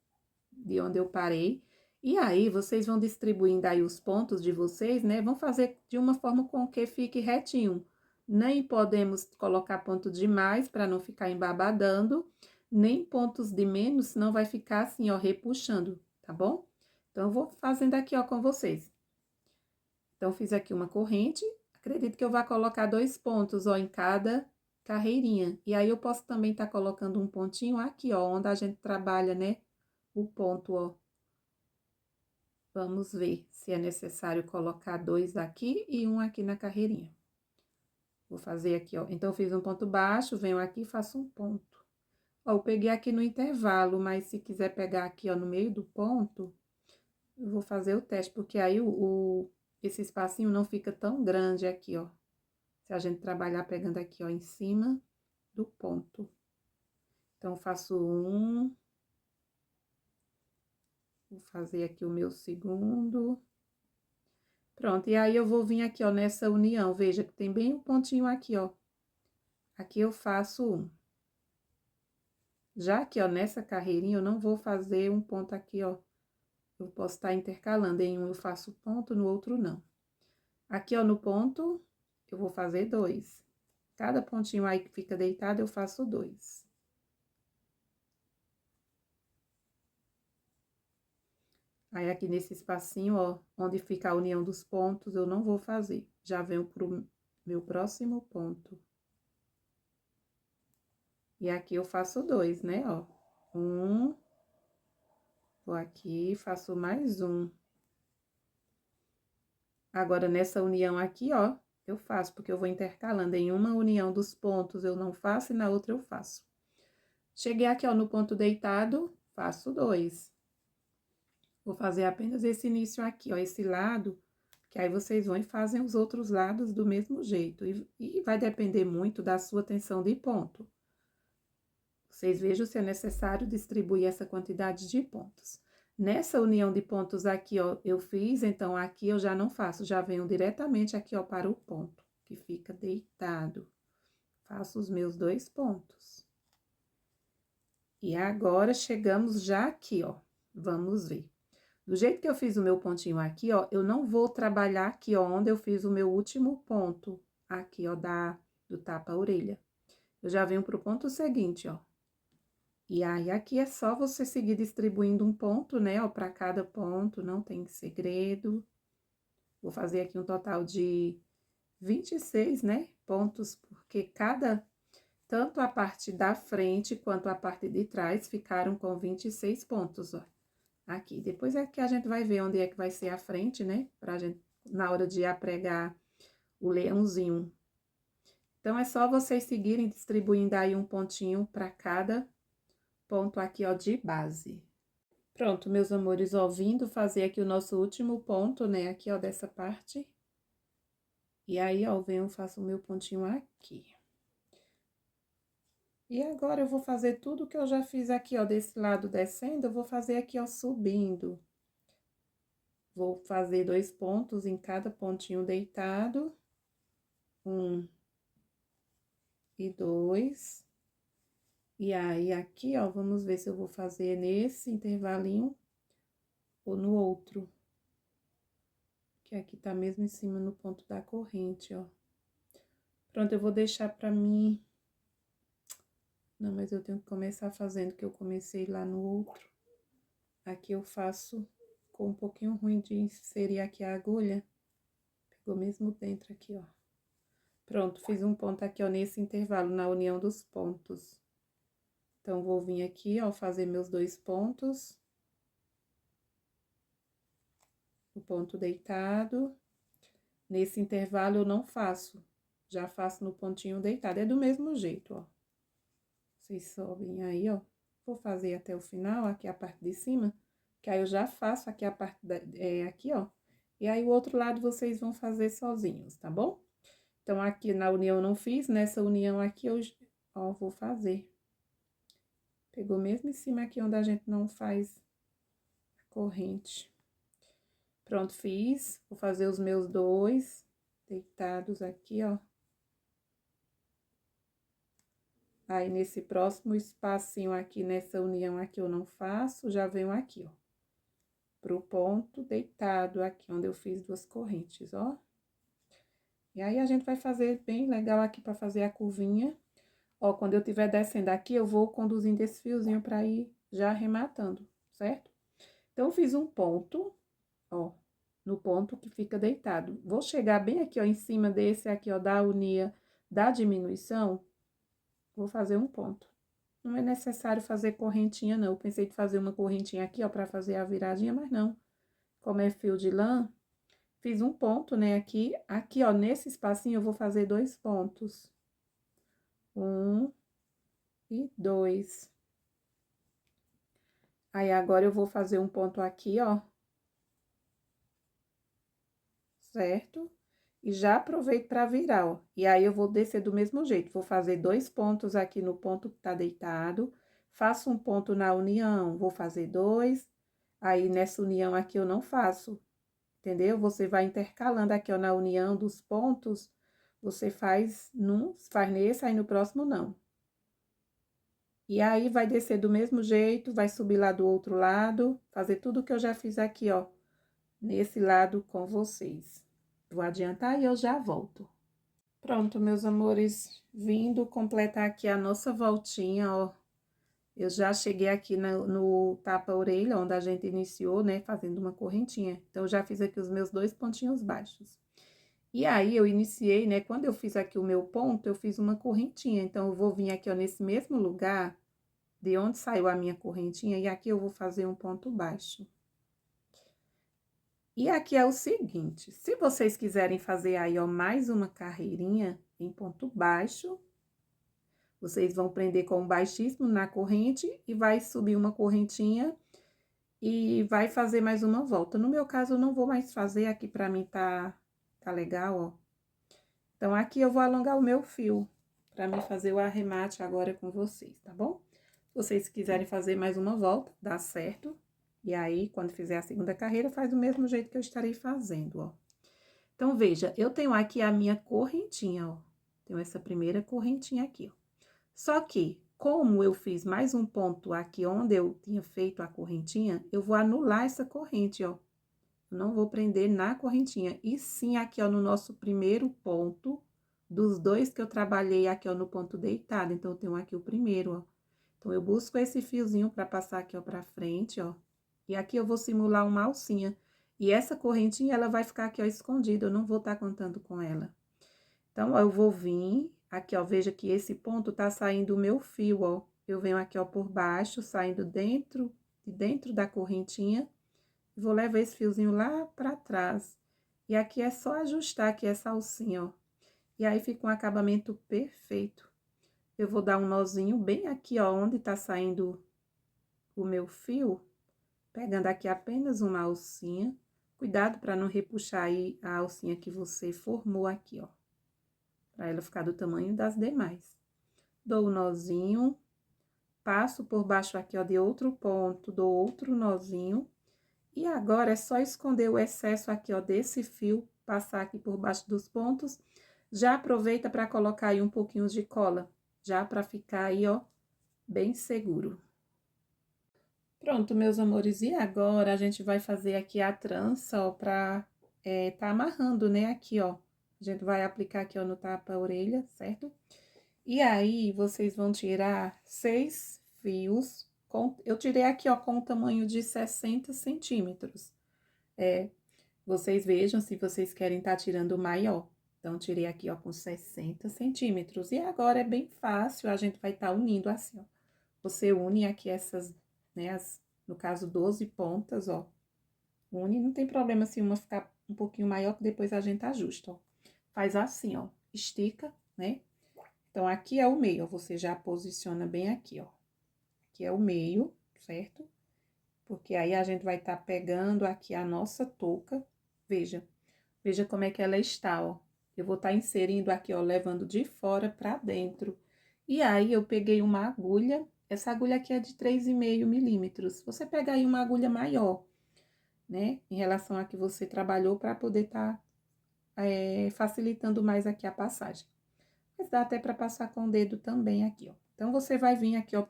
de onde eu parei. E aí, vocês vão distribuindo aí os pontos de vocês, né? Vão fazer de uma forma com que fique retinho. Nem podemos colocar ponto demais para não ficar embabadando, nem pontos de menos, senão vai ficar assim, ó, repuxando, tá bom? Então, eu vou fazendo aqui, ó, com vocês. Então, fiz aqui uma corrente, acredito que eu vá colocar 2 pontos, ó, em cada carreirinha. E aí, eu posso também estar colocando um pontinho aqui, ó, onde a gente trabalha, né, o ponto, ó. Vamos ver se é necessário colocar 2 aqui e um aqui na carreirinha. Vou fazer aqui, ó. Então, eu fiz um ponto baixo, venho aqui e faço um ponto. Ó, eu peguei aqui no intervalo, mas se quiser pegar aqui, ó, no meio do ponto, eu vou fazer o teste, porque aí esse espacinho não fica tão grande aqui, ó. Se a gente trabalhar pegando aqui, ó, em cima do ponto. Então, eu faço um. Vou fazer aqui o meu segundo. Pronto, e aí eu vou vir aqui, ó, nessa união, veja que tem bem um pontinho aqui, ó. Aqui eu faço um. Já que, ó, nessa carreirinha eu não vou fazer um ponto aqui, ó. Eu posso estar intercalando, em um eu faço ponto, no outro não. Aqui, ó, no ponto, eu vou fazer 2. Cada pontinho aí que fica deitado, eu faço 2. Aí, aqui nesse espacinho, ó, onde fica a união dos pontos, eu não vou fazer. Já venho pro meu próximo ponto. E aqui eu faço 2, né, ó. Um. Vou aqui, faço mais um. Agora, nessa união aqui, ó, eu faço, porque eu vou intercalando. Em uma união dos pontos eu não faço e na outra eu faço. Cheguei aqui, ó, no ponto deitado, faço 2. Vou fazer apenas esse início aqui, ó, esse lado, que aí vocês vão e fazem os outros lados do mesmo jeito. E vai depender muito da sua tensão de ponto. Vocês vejam se é necessário distribuir essa quantidade de pontos. Nessa união de pontos aqui, ó, eu fiz, então aqui eu já não faço, já venho diretamente aqui, ó, para o ponto, que fica deitado. Faço os meus 2 pontos. E agora, chegamos já aqui, ó, vamos ver. Do jeito que eu fiz o meu pontinho aqui, ó, eu não vou trabalhar aqui, ó, onde eu fiz o meu último ponto, aqui, ó, do tapa-orelha. Eu já venho pro ponto seguinte, ó. E aí, aqui é só você seguir distribuindo um ponto, né, ó, pra cada ponto, não tem segredo. Vou fazer aqui um total de 26, né, pontos, porque tanto a parte da frente quanto a parte de trás ficaram com 26 pontos, ó. Aqui, depois é que a gente vai ver onde é que vai ser a frente, né? Pra gente, na hora de apregar o leãozinho. Então, é só vocês seguirem distribuindo aí um pontinho pra cada ponto aqui, ó, de base. Pronto, meus amores, ó, vindo fazer aqui o nosso último ponto, né? Aqui, ó, dessa parte. E aí, ó, venho, faço o meu pontinho aqui. E agora, eu vou fazer tudo que eu já fiz aqui, ó, desse lado descendo, eu vou fazer aqui, ó, subindo. Vou fazer 2 pontos em cada pontinho deitado. 1 e 2. E aí, aqui, ó, vamos ver se eu vou fazer nesse intervalinho ou no outro. Que aqui tá mesmo em cima no ponto da corrente, ó. Pronto, eu vou deixar pra mim... Não, mas eu tenho que começar fazendo, que eu comecei lá no outro. Aqui eu faço com um pouquinho ruim de inserir aqui a agulha. Pegou mesmo dentro aqui, ó. Pronto, fiz um ponto aqui, ó, nesse intervalo, na união dos pontos. Então, vou vir aqui, ó, fazer meus 2 pontos. O ponto deitado. Nesse intervalo, eu não faço. Já faço no pontinho deitado. É do mesmo jeito, ó. Vocês sobem aí, ó. Vou fazer até o final, aqui a parte de cima. Que aí eu já faço aqui a parte, aqui, ó. E aí, o outro lado vocês vão fazer sozinhos, tá bom? Então, aqui na união eu não fiz, nessa união aqui eu, ó, vou fazer. Pegou mesmo em cima aqui onde a gente não faz a corrente. Pronto, fiz. Vou fazer os meus 2 deitados aqui, ó. Aí, nesse próximo espacinho aqui, nessa união aqui, eu não faço, já venho aqui, ó. Pro ponto deitado aqui, onde eu fiz 2 correntes, ó. E aí, a gente vai fazer bem legal aqui pra fazer a curvinha. Ó, quando eu estiver descendo aqui, eu vou conduzindo esse fiozinho pra ir já arrematando, certo? Então, eu fiz um ponto, ó, no ponto que fica deitado. Vou chegar bem aqui, ó, em cima desse aqui, ó, da unia da diminuição, vou fazer um ponto. Não é necessário fazer correntinha, não. Eu pensei de fazer uma correntinha aqui, ó, pra fazer a viradinha, mas não. Como é fio de lã, fiz um ponto, né, aqui. Aqui, ó, nesse espacinho, eu vou fazer 2 pontos. 1 e 2. Aí, agora, eu vou fazer um ponto aqui, ó. Certo? E já aproveito para virar, ó. E aí, eu vou descer do mesmo jeito. Vou fazer 2 pontos aqui no ponto que tá deitado. Faço um ponto na união, vou fazer 2. Aí, nessa união aqui, eu não faço, entendeu? Você vai intercalando aqui, ó, na união dos pontos. Você faz faz nesse, aí no próximo não. E aí, vai descer do mesmo jeito, vai subir lá do outro lado, fazer tudo que eu já fiz aqui, ó, nesse lado com vocês. Vou adiantar e eu já volto. Pronto, meus amores, vindo completar aqui a nossa voltinha, ó. Eu já cheguei aqui no tapa-orelha, onde a gente iniciou, né, fazendo uma correntinha. Então, eu já fiz aqui os meus 2 pontinhos baixos. E aí, eu iniciei, né, quando eu fiz aqui o meu ponto, eu fiz uma correntinha. Então, eu vou vir aqui, ó, nesse mesmo lugar de onde saiu a minha correntinha, e aqui eu vou fazer um ponto baixo. E aqui é o seguinte, se vocês quiserem fazer aí, ó, mais uma carreirinha em ponto baixo, vocês vão prender com um baixíssimo na corrente e vai subir uma correntinha e vai fazer mais uma volta. No meu caso, eu não vou mais fazer, aqui pra mim tá legal, ó. Então, aqui eu vou alongar o meu fio pra mim fazer o arremate agora com vocês, tá bom? Se vocês quiserem fazer mais uma volta, dá certo. E aí, quando fizer a segunda carreira, faz do mesmo jeito que eu estarei fazendo, ó. Então, veja, eu tenho aqui a minha correntinha, ó. Tenho essa primeira correntinha aqui, ó. Só que, como eu fiz mais um ponto aqui onde eu tinha feito a correntinha, eu vou anular essa corrente, ó. Eu não vou prender na correntinha, e sim aqui, ó, no nosso primeiro ponto, dos dois que eu trabalhei aqui, ó, no ponto deitado. Então, eu tenho aqui o primeiro, ó. Então, eu busco esse fiozinho pra passar aqui, ó, pra frente, ó. E aqui eu vou simular uma alcinha. E essa correntinha, ela vai ficar aqui, ó, escondida, eu não vou estar contando com ela. Então, ó, eu vou vir, aqui, ó, veja que esse ponto tá saindo o meu fio, ó. Eu venho aqui, ó, por baixo, saindo dentro da correntinha, e vou levar esse fiozinho lá pra trás. E aqui é só ajustar aqui essa alcinha, ó. E aí, fica um acabamento perfeito. Eu vou dar um nozinho bem aqui, ó, onde tá saindo o meu fio, pegando aqui apenas uma alcinha. Cuidado para não repuxar aí a alcinha que você formou aqui, ó. Para ela ficar do tamanho das demais. Dou o nozinho, passo por baixo aqui, ó, de outro ponto, dou outro nozinho. E agora, é só esconder o excesso aqui, ó, desse fio, passar aqui por baixo dos pontos. Já aproveita para colocar aí um pouquinho de cola, já para ficar aí, ó, bem seguro. Pronto, meus amores, e agora a gente vai fazer aqui a trança, ó, pra tá amarrando, né, aqui, ó. A gente vai aplicar aqui, ó, no tapa-orelha, certo? E aí, vocês vão tirar 6 fios, eu tirei aqui, ó, com o tamanho de 60 centímetros. Vocês vejam se vocês querem tá tirando maior. Então, tirei aqui, ó, com 60 centímetros. E agora é bem fácil, a gente vai tá unindo assim, ó. Você une aqui essas, né, no caso, 12 pontas, ó. Une, não tem problema se uma ficar um pouquinho maior, que depois a gente ajusta, ó. Faz assim, ó, estica, né? Então, aqui é o meio, ó, você já posiciona bem aqui, ó. Aqui é o meio, certo? Porque aí a gente vai tá pegando aqui a nossa touca, veja como é que ela está, ó. Eu vou tá inserindo aqui, ó, levando de fora pra dentro. E aí, eu peguei uma agulha, essa agulha aqui é de 3,5 milímetros. Você pega aí uma agulha maior, né? Em relação a que você trabalhou, para poder tá facilitando mais aqui a passagem. Mas dá até para passar com o dedo também aqui, ó. Então, você vai vir aqui, ó,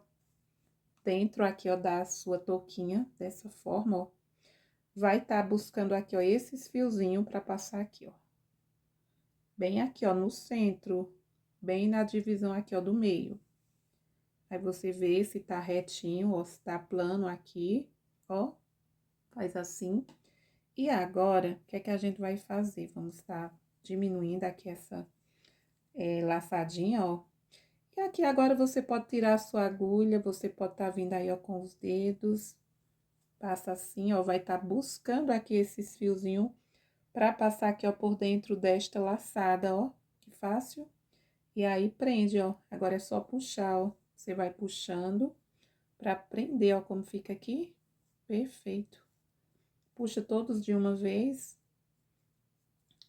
dentro aqui, ó, da sua touquinha, dessa forma, ó. Vai tá buscando aqui, ó, esses fiozinhos para passar aqui, ó. Bem aqui, ó, no centro, bem na divisão aqui, ó, do meio. Aí, você vê se tá retinho, ó, se tá plano aqui, ó. Faz assim. E agora, o que é que a gente vai fazer? Vamos estar diminuindo aqui essa laçadinha, ó. E aqui agora você pode tirar a sua agulha, você pode estar vindo aí, ó, com os dedos. Passa assim, ó, vai estar buscando aqui esses fiozinhos pra passar aqui, ó, por dentro desta laçada, ó. Que fácil. E aí, prende, ó. Agora é só puxar, ó. Você vai puxando pra prender, ó, como fica aqui. Perfeito. Puxa todos de uma vez.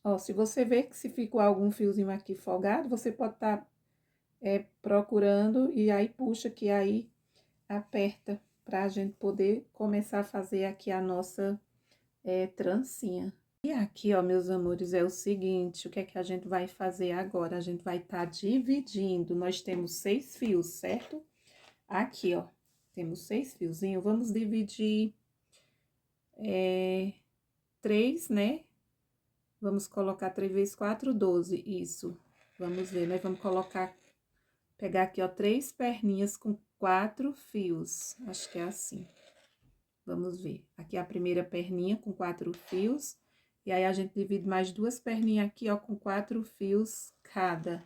Ó, se você ver que se ficou algum fiozinho aqui folgado, você pode estar procurando e aí puxa que aí aperta pra gente poder começar a fazer aqui a nossa trancinha. E aqui, ó, meus amores, é o seguinte, o que é que a gente vai fazer agora? A gente vai estar dividindo, nós temos 6 fios, certo? Aqui, ó, temos 6 fiozinhos, vamos dividir 3, né? Vamos colocar 3 vezes 4, 12, isso. Vamos ver, nós vamos pegar aqui, ó, 3 perninhas com 4 fios. Acho que é assim. Vamos ver. Aqui é a primeira perninha com 4 fios. E aí, a gente divide mais 2 perninhas aqui, ó, com 4 fios cada,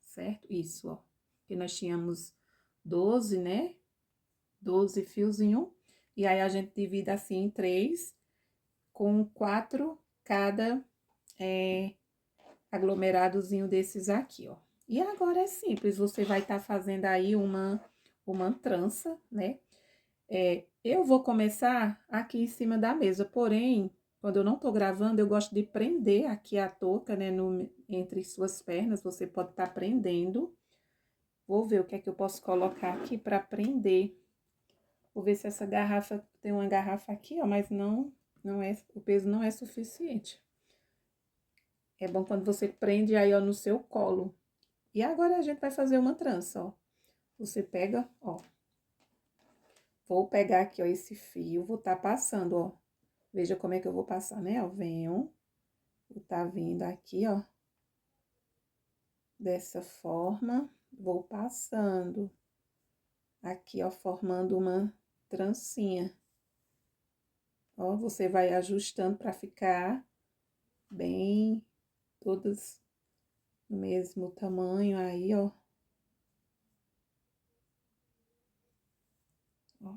certo? Isso, ó. Porque nós tínhamos 12, né? 12 fiozinhos. E aí, a gente divide assim em 3 com 4 cada aglomeradozinho desses aqui, ó. E agora é simples, você vai estar fazendo aí uma trança, né? Eu vou começar aqui em cima da mesa, porém, quando eu não tô gravando, eu gosto de prender aqui a touca, né, entre suas pernas, você pode estar prendendo. Vou ver o que é que eu posso colocar aqui para prender. Vou ver se essa garrafa, tem uma garrafa aqui, ó, mas não é, o peso não é suficiente. É bom quando você prende aí, ó, no seu colo. E agora a gente vai fazer uma trança, ó. Você pega, ó. Vou pegar aqui, ó, esse fio, vou tá passando, ó. Veja como é que eu vou passar, né, ó. Venho, vou tá vindo aqui, ó. Dessa forma, vou passando. Aqui, ó, formando uma trancinha. Ó, você vai ajustando pra ficar bem, todas do mesmo tamanho aí, ó. Ó.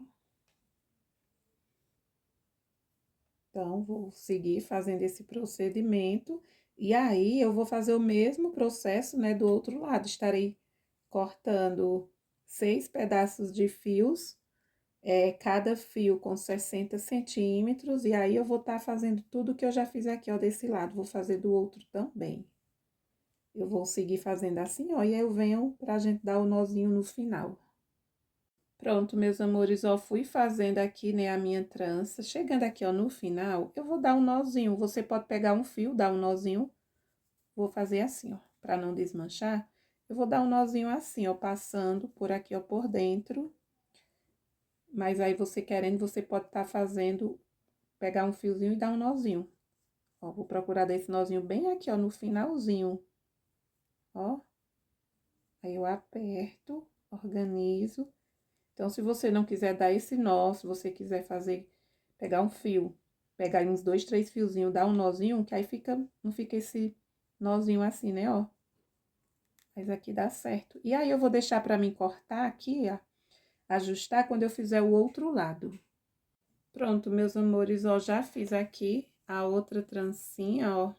Então, vou seguir fazendo esse procedimento. E aí, eu vou fazer o mesmo processo, né, do outro lado. Estarei cortando 6 pedaços de fios, cada fio com 60 centímetros. E aí, eu vou estar fazendo tudo que eu já fiz aqui, ó, desse lado. Vou fazer do outro também. Eu vou seguir fazendo assim, ó, e aí eu venho pra gente dar o nozinho no final. Pronto, meus amores, ó, fui fazendo aqui, né, a minha trança. Chegando aqui, ó, no final, eu vou dar um nozinho. Você pode pegar um fio, dar um nozinho. Vou fazer assim, ó, pra não desmanchar. Eu vou dar um nozinho assim, ó, passando por aqui, ó, por dentro. Mas aí, você querendo, você pode estar fazendo, pegar um fiozinho e dar um nozinho. Ó, vou procurar dar esse nozinho bem aqui, ó, no finalzinho. Ó. Aí, eu aperto, organizo. Então, se você não quiser dar esse nó, se você quiser fazer, pegar um fio, pegar aí uns 2, 3 fiozinhos, dar um nozinho, que aí não fica esse nozinho assim, né, ó. Mas aqui dá certo. E aí, eu vou deixar pra mim cortar aqui, ó, ajustar quando eu fizer o outro lado. Pronto, meus amores, ó, já fiz aqui a outra trancinha, ó.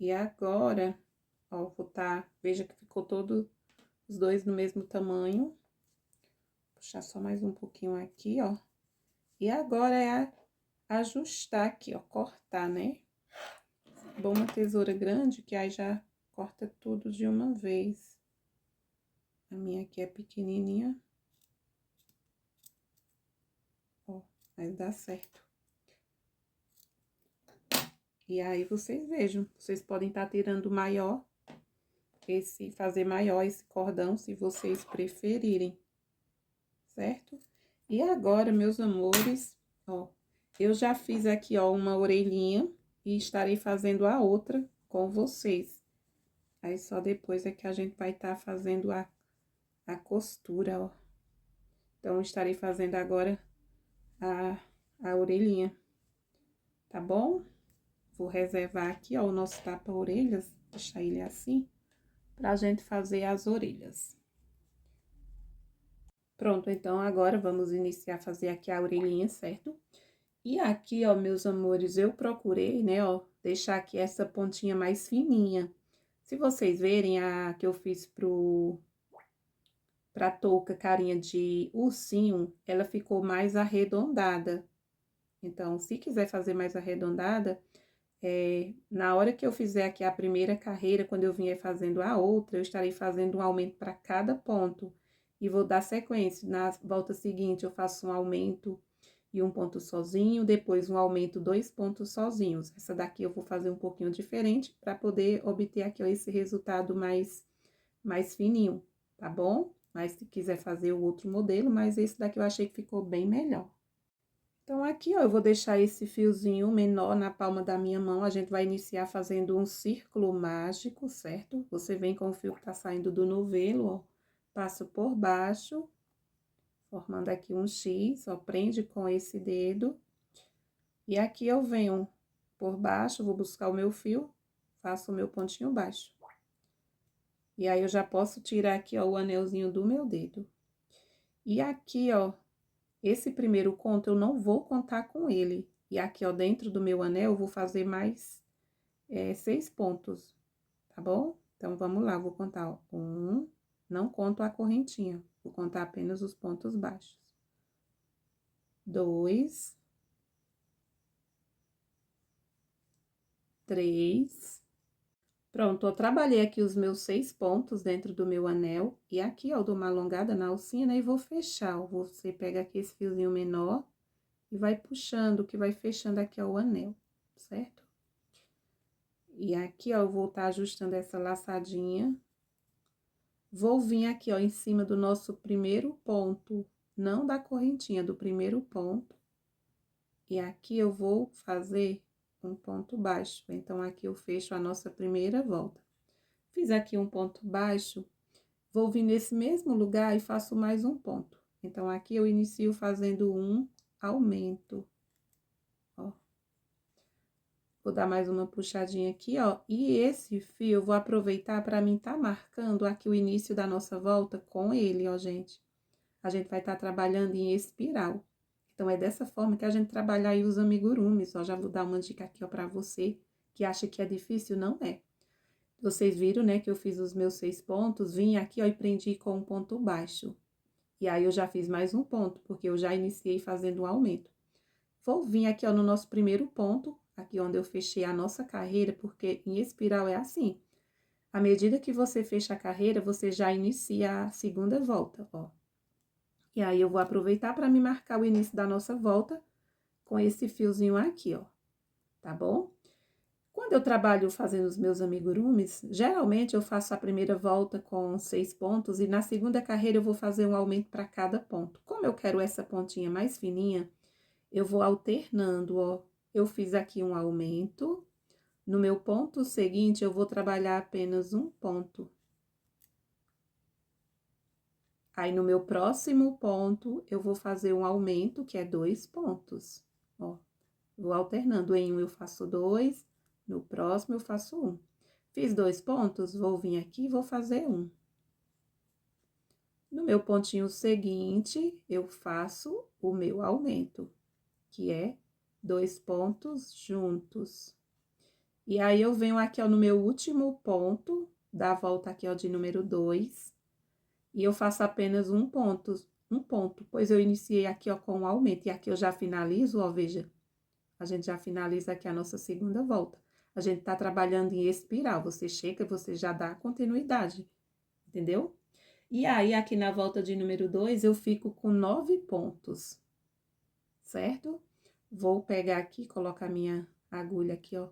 E agora, ó, veja que ficou todos os dois no mesmo tamanho. Puxar só mais um pouquinho aqui, ó. E agora é ajustar aqui, ó, cortar, né? Bom, uma tesoura grande, que aí já corta tudo de uma vez. A minha aqui é pequenininha. Ó, mas dá certo. E aí, vocês vejam, vocês podem estar tirando maior, fazer maior esse cordão, se vocês preferirem, certo? E agora, meus amores, ó, eu já fiz aqui, ó, uma orelhinha e estarei fazendo a outra com vocês. Aí, só depois é que a gente vai estar fazendo a costura, ó. Então, estarei fazendo agora a orelhinha, tá bom? Vou reservar aqui, ó, o nosso tapa-orelhas, deixar ele assim, pra gente fazer as orelhas. Pronto, então, agora vamos iniciar a fazer aqui a orelhinha, certo? E aqui, ó, meus amores, eu procurei, né, ó, deixar aqui essa pontinha mais fininha. Se vocês verem, a que eu fiz pra touca carinha de ursinho, ela ficou mais arredondada. Então, se quiser fazer mais arredondada, na hora que eu fizer aqui a primeira carreira, quando eu vier fazendo a outra, eu estarei fazendo um aumento para cada ponto. E vou dar sequência. Na volta seguinte, eu faço um aumento e um ponto sozinho, depois um aumento, 2 pontos sozinhos. Essa daqui eu vou fazer um pouquinho diferente, para poder obter aqui, ó, esse resultado mais fininho, tá bom? Mas se quiser fazer o outro modelo, mas esse daqui eu achei que ficou bem melhor. Então, aqui, ó, eu vou deixar esse fiozinho menor na palma da minha mão. A gente vai iniciar fazendo um círculo mágico, certo? Você vem com o fio que tá saindo do novelo, ó, passa por baixo, formando aqui um X, ó, prende com esse dedo. E aqui eu venho por baixo, vou buscar o meu fio, faço o meu pontinho baixo. E aí, eu já posso tirar aqui, ó, o anelzinho do meu dedo. E aqui, ó, esse primeiro conto eu não vou contar com ele. E aqui, ó, dentro do meu anel, eu vou fazer mais 6 pontos, tá bom? Então, vamos lá, vou contar, ó. 1, não conto a correntinha, vou contar apenas os pontos baixos. 2, 3. Pronto, eu trabalhei aqui os meus 6 pontos dentro do meu anel. E aqui, ó, eu dou uma alongada na alcinha, né, e vou fechar, ó. Você pega aqui esse fiozinho menor e vai puxando, que vai fechando aqui, ó, o anel, certo? E aqui, ó, eu vou estar ajustando essa laçadinha. Vou vir aqui, ó, em cima do nosso primeiro ponto, não da correntinha, do primeiro ponto. E aqui eu vou fazer um ponto baixo. Então, aqui eu fecho a nossa primeira volta. Fiz aqui um ponto baixo, vou vir nesse mesmo lugar e faço mais um ponto. Então, aqui eu inicio fazendo um aumento, ó. Vou dar mais uma puxadinha aqui, ó. E esse fio eu vou aproveitar para mim tá marcando aqui o início da nossa volta com ele, ó, gente. A gente vai estar trabalhando em espiral. Então, é dessa forma que a gente trabalha aí os amigurumis, ó. Já vou dar uma dica aqui, ó, pra você que acha que é difícil, não é. Vocês viram, né, que eu fiz os meus 6 pontos, vim aqui, ó, e prendi com um ponto baixo. E aí, eu já fiz mais um ponto, porque eu já iniciei fazendo um aumento. Vou vir aqui, ó, no nosso primeiro ponto, aqui onde eu fechei a nossa carreira, porque em espiral é assim. À medida que você fecha a carreira, você já inicia a segunda volta, ó. E aí, eu vou aproveitar para me marcar o início da nossa volta com esse fiozinho aqui, ó, tá bom? Quando eu trabalho fazendo os meus amigurumis, geralmente eu faço a primeira volta com 6 pontos e na segunda carreira eu vou fazer um aumento para cada ponto. Como eu quero essa pontinha mais fininha, eu vou alternando, ó. Eu fiz aqui um aumento, no meu ponto seguinte eu vou trabalhar apenas um ponto. Aí, no meu próximo ponto, eu vou fazer um aumento, que é 2 pontos, ó. Vou alternando, em um eu faço 2, no próximo eu faço 1. Fiz 2 pontos, vou vir aqui e vou fazer 1. No meu pontinho seguinte, eu faço o meu aumento, que é 2 pontos juntos. E aí, eu venho aqui, ó, no meu último ponto, da volta aqui, ó, de número 2, e eu faço apenas um ponto, pois eu iniciei aqui, ó, com o aumento, e aqui eu já finalizo, ó, veja. A gente já finaliza aqui a nossa segunda volta. A gente tá trabalhando em espiral, você chega, você já dá continuidade, entendeu? E aí, aqui na volta de número 2, eu fico com 9 pontos, certo? Vou pegar aqui, colocar minha agulha aqui, ó.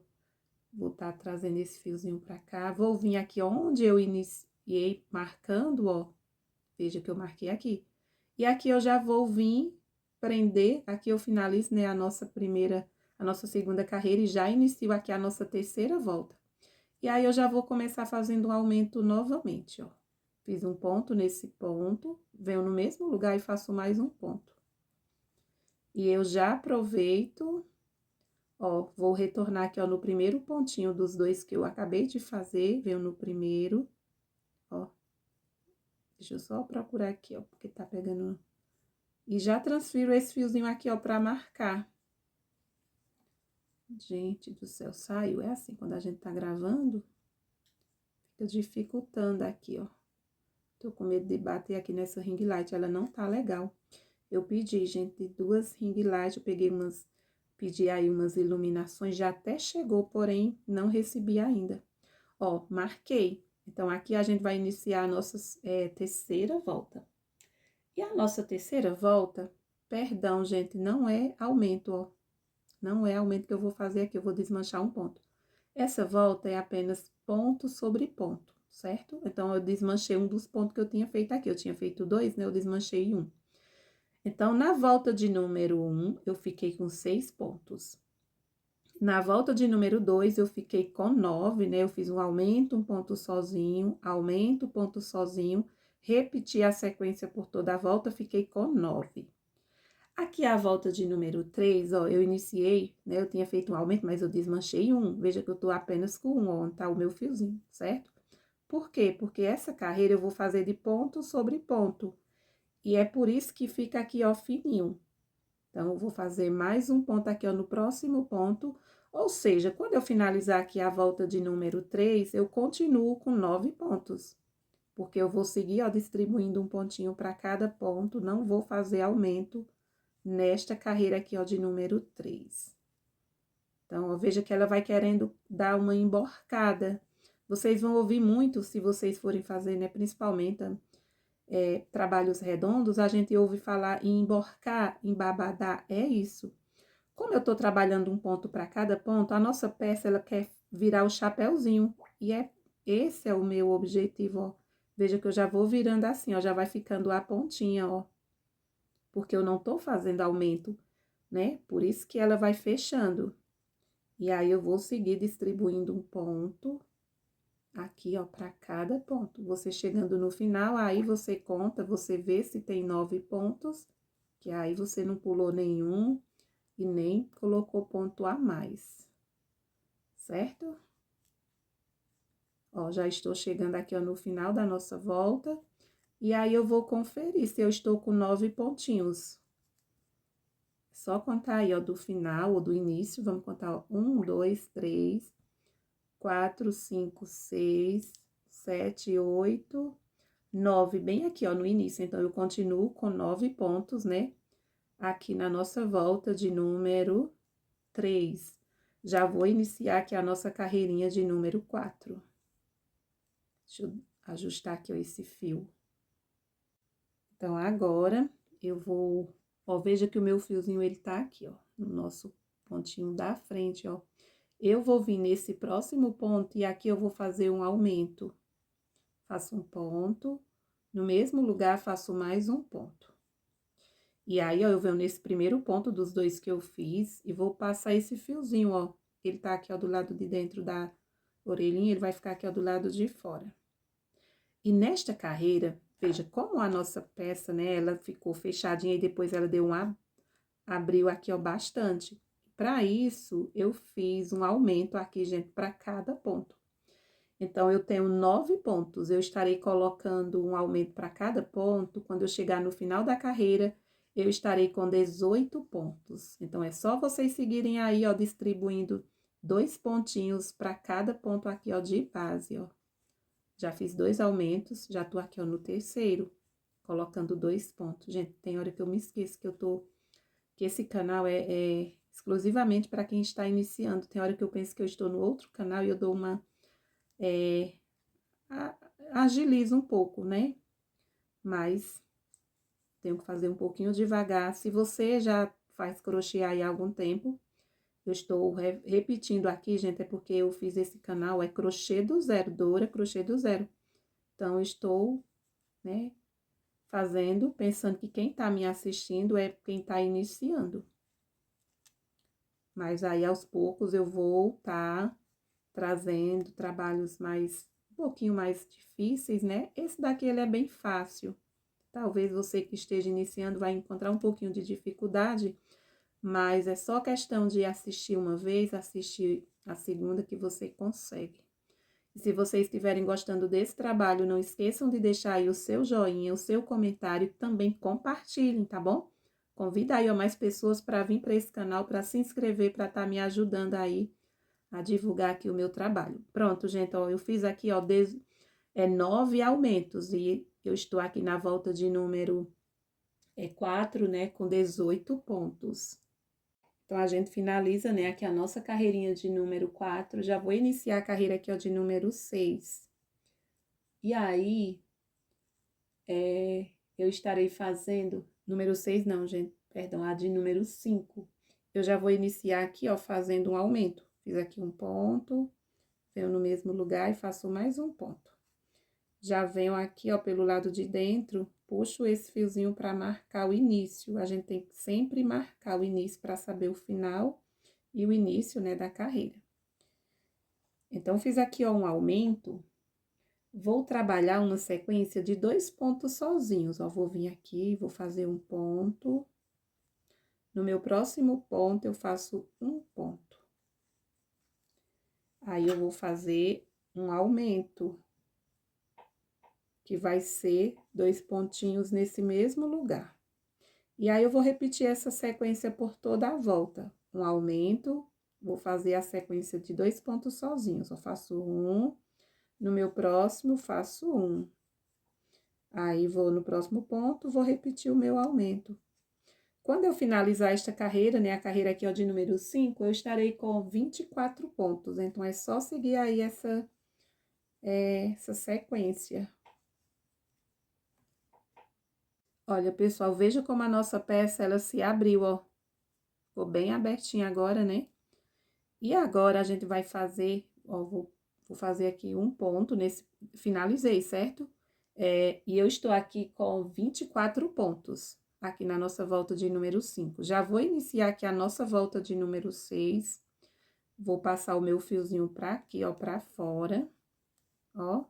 Vou tá trazendo esse fiozinho pra cá. Vou vir aqui onde eu iniciei marcando, ó. Veja que eu marquei aqui. E aqui eu já vou vir prender, aqui eu finalizo, né, a nossa segunda carreira e já inicio aqui a nossa terceira volta. E aí, eu já vou começar fazendo um aumento novamente, ó. Fiz um ponto nesse ponto, venho no mesmo lugar e faço mais um ponto. E eu já aproveito, ó, vou retornar aqui, ó, no primeiro pontinho dos 2 que eu acabei de fazer, venho no primeiro, ó. Deixa eu só procurar aqui, ó, porque tá pegando... E já transfiro esse fiozinho aqui, ó, pra marcar. Gente do céu, saiu. É assim, quando a gente tá gravando, fica dificultando aqui, ó. Tô com medo de bater aqui nessa ring light, ela não tá legal. Eu pedi, gente, 2 ring light, eu peguei pedi aí umas iluminações, já até chegou, porém, não recebi ainda. Ó, marquei. Então, aqui a gente vai iniciar a nossa terceira volta. E a nossa terceira volta, perdão, gente, não é aumento, ó. Não é aumento que eu vou fazer aqui, eu vou desmanchar um ponto. Essa volta é apenas ponto sobre ponto, certo? Então, eu desmanchei um dos pontos que eu tinha feito aqui. Eu tinha feito 2, né? Eu desmanchei um. Então, na volta de número 1, eu fiquei com 6 pontos. Na volta de número 2, eu fiquei com 9, né? Eu fiz um aumento, um ponto sozinho, aumento, ponto sozinho, repeti a sequência por toda a volta, fiquei com 9. Aqui a volta de número 3, ó, eu iniciei, né? Eu tinha feito um aumento, mas eu desmanchei um. Veja que eu tô apenas com um, ó, tá o meu fiozinho, certo? Por quê? Porque essa carreira eu vou fazer de ponto sobre ponto. E é por isso que fica aqui, ó, fininho. Então, eu vou fazer mais um ponto aqui, ó, no próximo ponto. Ou seja, quando eu finalizar aqui a volta de número 3, eu continuo com 9 pontos. Porque eu vou seguir, ó, distribuindo um pontinho para cada ponto, não vou fazer aumento nesta carreira aqui, ó, de número 3. Então, ó, veja que ela vai querendo dar uma emborcada. Vocês vão ouvir muito se vocês forem fazer, né, principalmente trabalhos redondos, a gente ouve falar em emborcar, embabadar, é isso. Como eu tô trabalhando um ponto para cada ponto, a nossa peça, ela quer virar o chapéuzinho, e esse é o meu objetivo, ó. Veja que eu já vou virando assim, ó, já vai ficando a pontinha, ó. Porque eu não tô fazendo aumento, né? Por isso que ela vai fechando. E aí, eu vou seguir distribuindo um ponto aqui, ó, para cada ponto. Você chegando no final, aí você conta, você vê se tem 9 pontos, que aí você não pulou nenhum e nem colocou ponto a mais, certo? Ó, já estou chegando aqui, ó, no final da nossa volta, e aí eu vou conferir se eu estou com 9 pontinhos. Só contar aí, ó, do final ou do início, vamos contar, ó, 1, 2, 3, 4, 5, 6, 7, 8, 9, bem aqui, ó, no início. Então, eu continuo com 9 pontos, né? Aqui na nossa volta de número 3. Já vou iniciar aqui a nossa carreirinha de número 4. Deixa eu ajustar aqui, ó, esse fio. Então, agora, eu vou... Ó, veja que o meu fiozinho, ele tá aqui, ó, no nosso pontinho da frente, ó. Eu vou vir nesse próximo ponto e aqui eu vou fazer um aumento. Faço um ponto, no mesmo lugar faço mais um ponto. E aí, ó, eu venho nesse primeiro ponto dos 2 que eu fiz e vou passar esse fiozinho, ó. Ele tá aqui, ó, do lado de dentro da orelhinha, ele vai ficar aqui, ó, do lado de fora. E nesta carreira, veja, como a nossa peça, né, ela ficou fechadinha e depois ela deu abriu aqui, ó, bastante. Para isso, eu fiz um aumento aqui, gente, para cada ponto. Então, eu tenho 9 pontos. Eu estarei colocando um aumento para cada ponto. Quando eu chegar no final da carreira, eu estarei com 18 pontos. Então, é só vocês seguirem aí, ó, distribuindo 2 pontinhos para cada ponto aqui, ó, de base, ó. Já fiz 2 aumentos, já tô aqui, ó, no terceiro, colocando 2 pontos. Gente, tem hora que eu me esqueço que esse canal é exclusivamente para quem está iniciando. Tem hora que eu penso que eu estou no outro canal e eu dou uma... agiliza um pouco, né? Mas tenho que fazer um pouquinho devagar. Se você já faz crochê aí há algum tempo, eu estou repetindo aqui, gente, é porque eu fiz esse canal, é crochê do zero, Dora Crochê do Zero. Então, eu estou, né, fazendo, pensando que quem tá me assistindo é quem tá iniciando. Mas aí, aos poucos, eu vou tá trazendo trabalhos um pouquinho mais difíceis, né? Esse daqui, ele é bem fácil. Talvez você que esteja iniciando vai encontrar um pouquinho de dificuldade, mas é só questão de assistir uma vez, assistir a segunda que você consegue. E se vocês estiverem gostando desse trabalho, não esqueçam de deixar aí o seu joinha, o seu comentário, e também compartilhem, tá bom? Convida aí ó, mais pessoas para vir para esse canal, para se inscrever, para estar me ajudando aí a divulgar aqui o meu trabalho. Pronto, gente, ó, eu fiz aqui, ó, 9 aumentos e eu estou aqui na volta de número 4, né, com 18 pontos. Então, a gente finaliza, né, aqui a nossa carreirinha de número 4, já vou iniciar a carreira aqui, ó, de número 6. E aí, eu estarei fazendo, número 6 não, gente, perdão, a de número 5. Eu já vou iniciar aqui, ó, fazendo um aumento. Fiz aqui um ponto, venho no mesmo lugar e faço mais um ponto. Já venho aqui, ó, pelo lado de dentro, puxo esse fiozinho para marcar o início. A gente tem que sempre marcar o início para saber o final e o início, né, da carreira. Então, fiz aqui, ó, um aumento. Vou trabalhar uma sequência de 2 pontos sozinhos, ó. Vou vir aqui, vou fazer um ponto. No meu próximo ponto, eu faço um ponto. Aí, eu vou fazer um aumento, que vai ser 2 pontinhos nesse mesmo lugar. E aí, eu vou repetir essa sequência por toda a volta. Um aumento, vou fazer a sequência de 2 pontos sozinhos. Eu faço um, no meu próximo, faço um. Aí, vou no próximo ponto, vou repetir o meu aumento. Quando eu finalizar esta carreira, né, a carreira aqui, ó, de número 5, eu estarei com 24 pontos. Então, é só seguir aí essa sequência. Olha, pessoal, veja como a nossa peça, ela se abriu, ó. Ficou bem abertinha agora, né? E agora, a gente vai fazer, ó, vou fazer aqui um ponto nesse, finalizei, certo? E eu estou aqui com 24 pontos, aqui na nossa volta de número 5. Já vou iniciar aqui a nossa volta de número 6. Vou passar o meu fiozinho pra aqui, ó, pra fora, ó.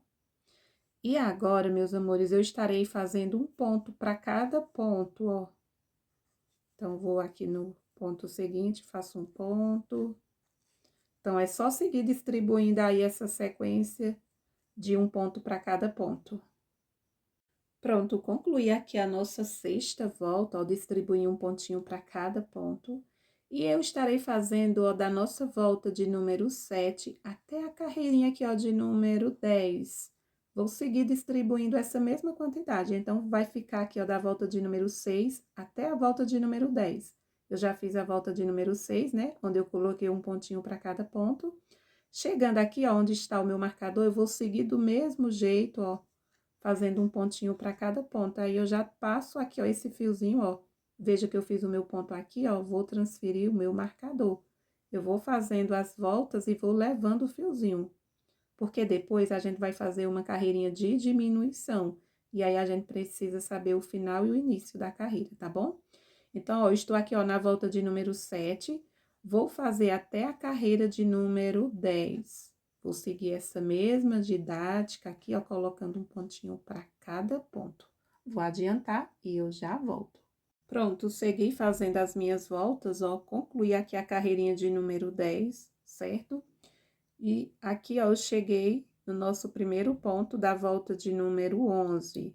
E agora, meus amores, eu estarei fazendo um ponto para cada ponto, ó. Então, vou aqui no ponto seguinte, faço um ponto. Então, é só seguir distribuindo aí essa sequência de um ponto para cada ponto. Pronto, concluí aqui a nossa sexta volta, ó, distribuir um pontinho para cada ponto. E eu estarei fazendo, ó, da nossa volta de número 7 até a carreirinha aqui, ó, de número 10. Vou seguir distribuindo essa mesma quantidade, então, vai ficar aqui, ó, da volta de número 6 até a volta de número 10. Eu já fiz a volta de número 6, né, onde eu coloquei um pontinho para cada ponto. Chegando aqui, ó, onde está o meu marcador, eu vou seguir do mesmo jeito, ó, fazendo um pontinho para cada ponto. Aí, eu já passo aqui, ó, esse fiozinho, ó. Veja que eu fiz o meu ponto aqui, ó, vou transferir o meu marcador. Eu vou fazendo as voltas e vou levando o fiozinho. Porque depois a gente vai fazer uma carreirinha de diminuição. E aí, a gente precisa saber o final e o início da carreira, tá bom? Então, ó, eu estou aqui, ó, na volta de número 7. Vou fazer até a carreira de número 10. Vou seguir essa mesma didática aqui, ó, colocando um pontinho para cada ponto. Vou adiantar e eu já volto. Pronto, segui fazendo as minhas voltas, ó, concluí aqui a carreirinha de número 10, certo? E aqui, ó, eu cheguei no nosso primeiro ponto da volta de número 11.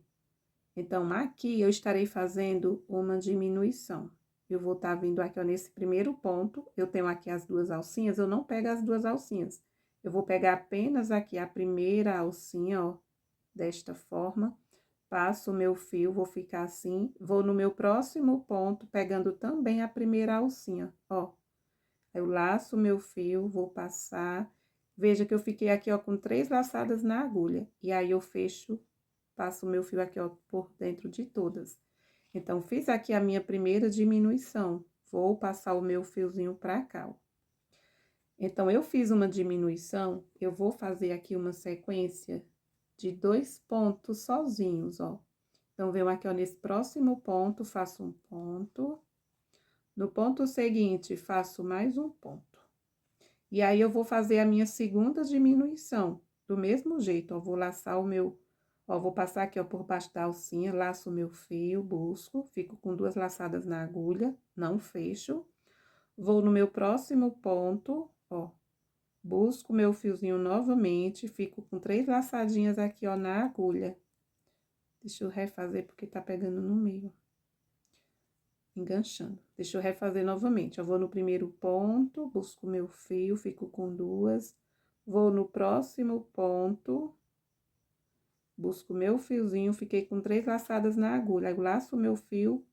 Então, aqui eu estarei fazendo uma diminuição. Eu vou estar vindo aqui, ó, nesse primeiro ponto, eu tenho aqui as duas alcinhas, eu não pego as duas alcinhas. Eu vou pegar apenas aqui a primeira alcinha, ó, desta forma. Passo o meu fio, vou ficar assim. Vou no meu próximo ponto, pegando também a primeira alcinha, ó. Eu laço o meu fio, vou passar. Veja que eu fiquei aqui, ó, com 3 laçadas na agulha. E aí, eu fecho, passo o meu fio aqui, ó, por dentro de todas. Então, fiz aqui a minha primeira diminuição. Vou passar o meu fiozinho pra cá, ó. Então, eu fiz uma diminuição, eu vou fazer aqui uma sequência de 2 pontos sozinhos, ó. Então, venho aqui, ó, nesse próximo ponto, faço um ponto. No ponto seguinte, faço mais um ponto. E aí, eu vou fazer a minha segunda diminuição, do mesmo jeito, ó, vou laçar o meu, ó, vou passar aqui, ó, por baixo da alcinha, laço o meu fio, busco, fico com 2 laçadas na agulha, não fecho. Vou no meu próximo ponto, ó, busco meu fiozinho novamente, fico com 3 laçadinhas aqui, ó, na agulha. Deixa eu refazer, porque tá pegando no meio. Enganchando. Deixa eu refazer novamente. Eu vou no primeiro ponto, busco meu fio, fico com 2. Vou no próximo ponto, busco meu fiozinho, fiquei com 3 laçadas na agulha. Aí, eu laço o meu fio,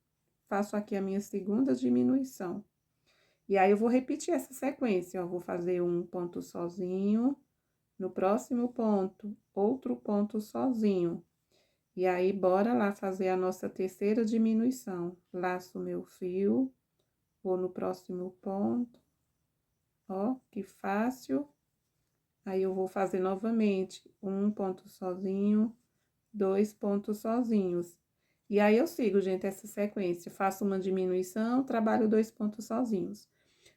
faço aqui a minha segunda diminuição. E aí, eu vou repetir essa sequência, ó. Vou fazer um ponto sozinho, no próximo ponto, outro ponto sozinho. E aí, bora lá fazer a nossa terceira diminuição. Laço o meu fio, vou no próximo ponto, ó, que fácil. Aí, eu vou fazer novamente um ponto sozinho, 2 pontos sozinhos. E aí, eu sigo, gente, essa sequência. Faço uma diminuição, trabalho 2 pontos sozinhos.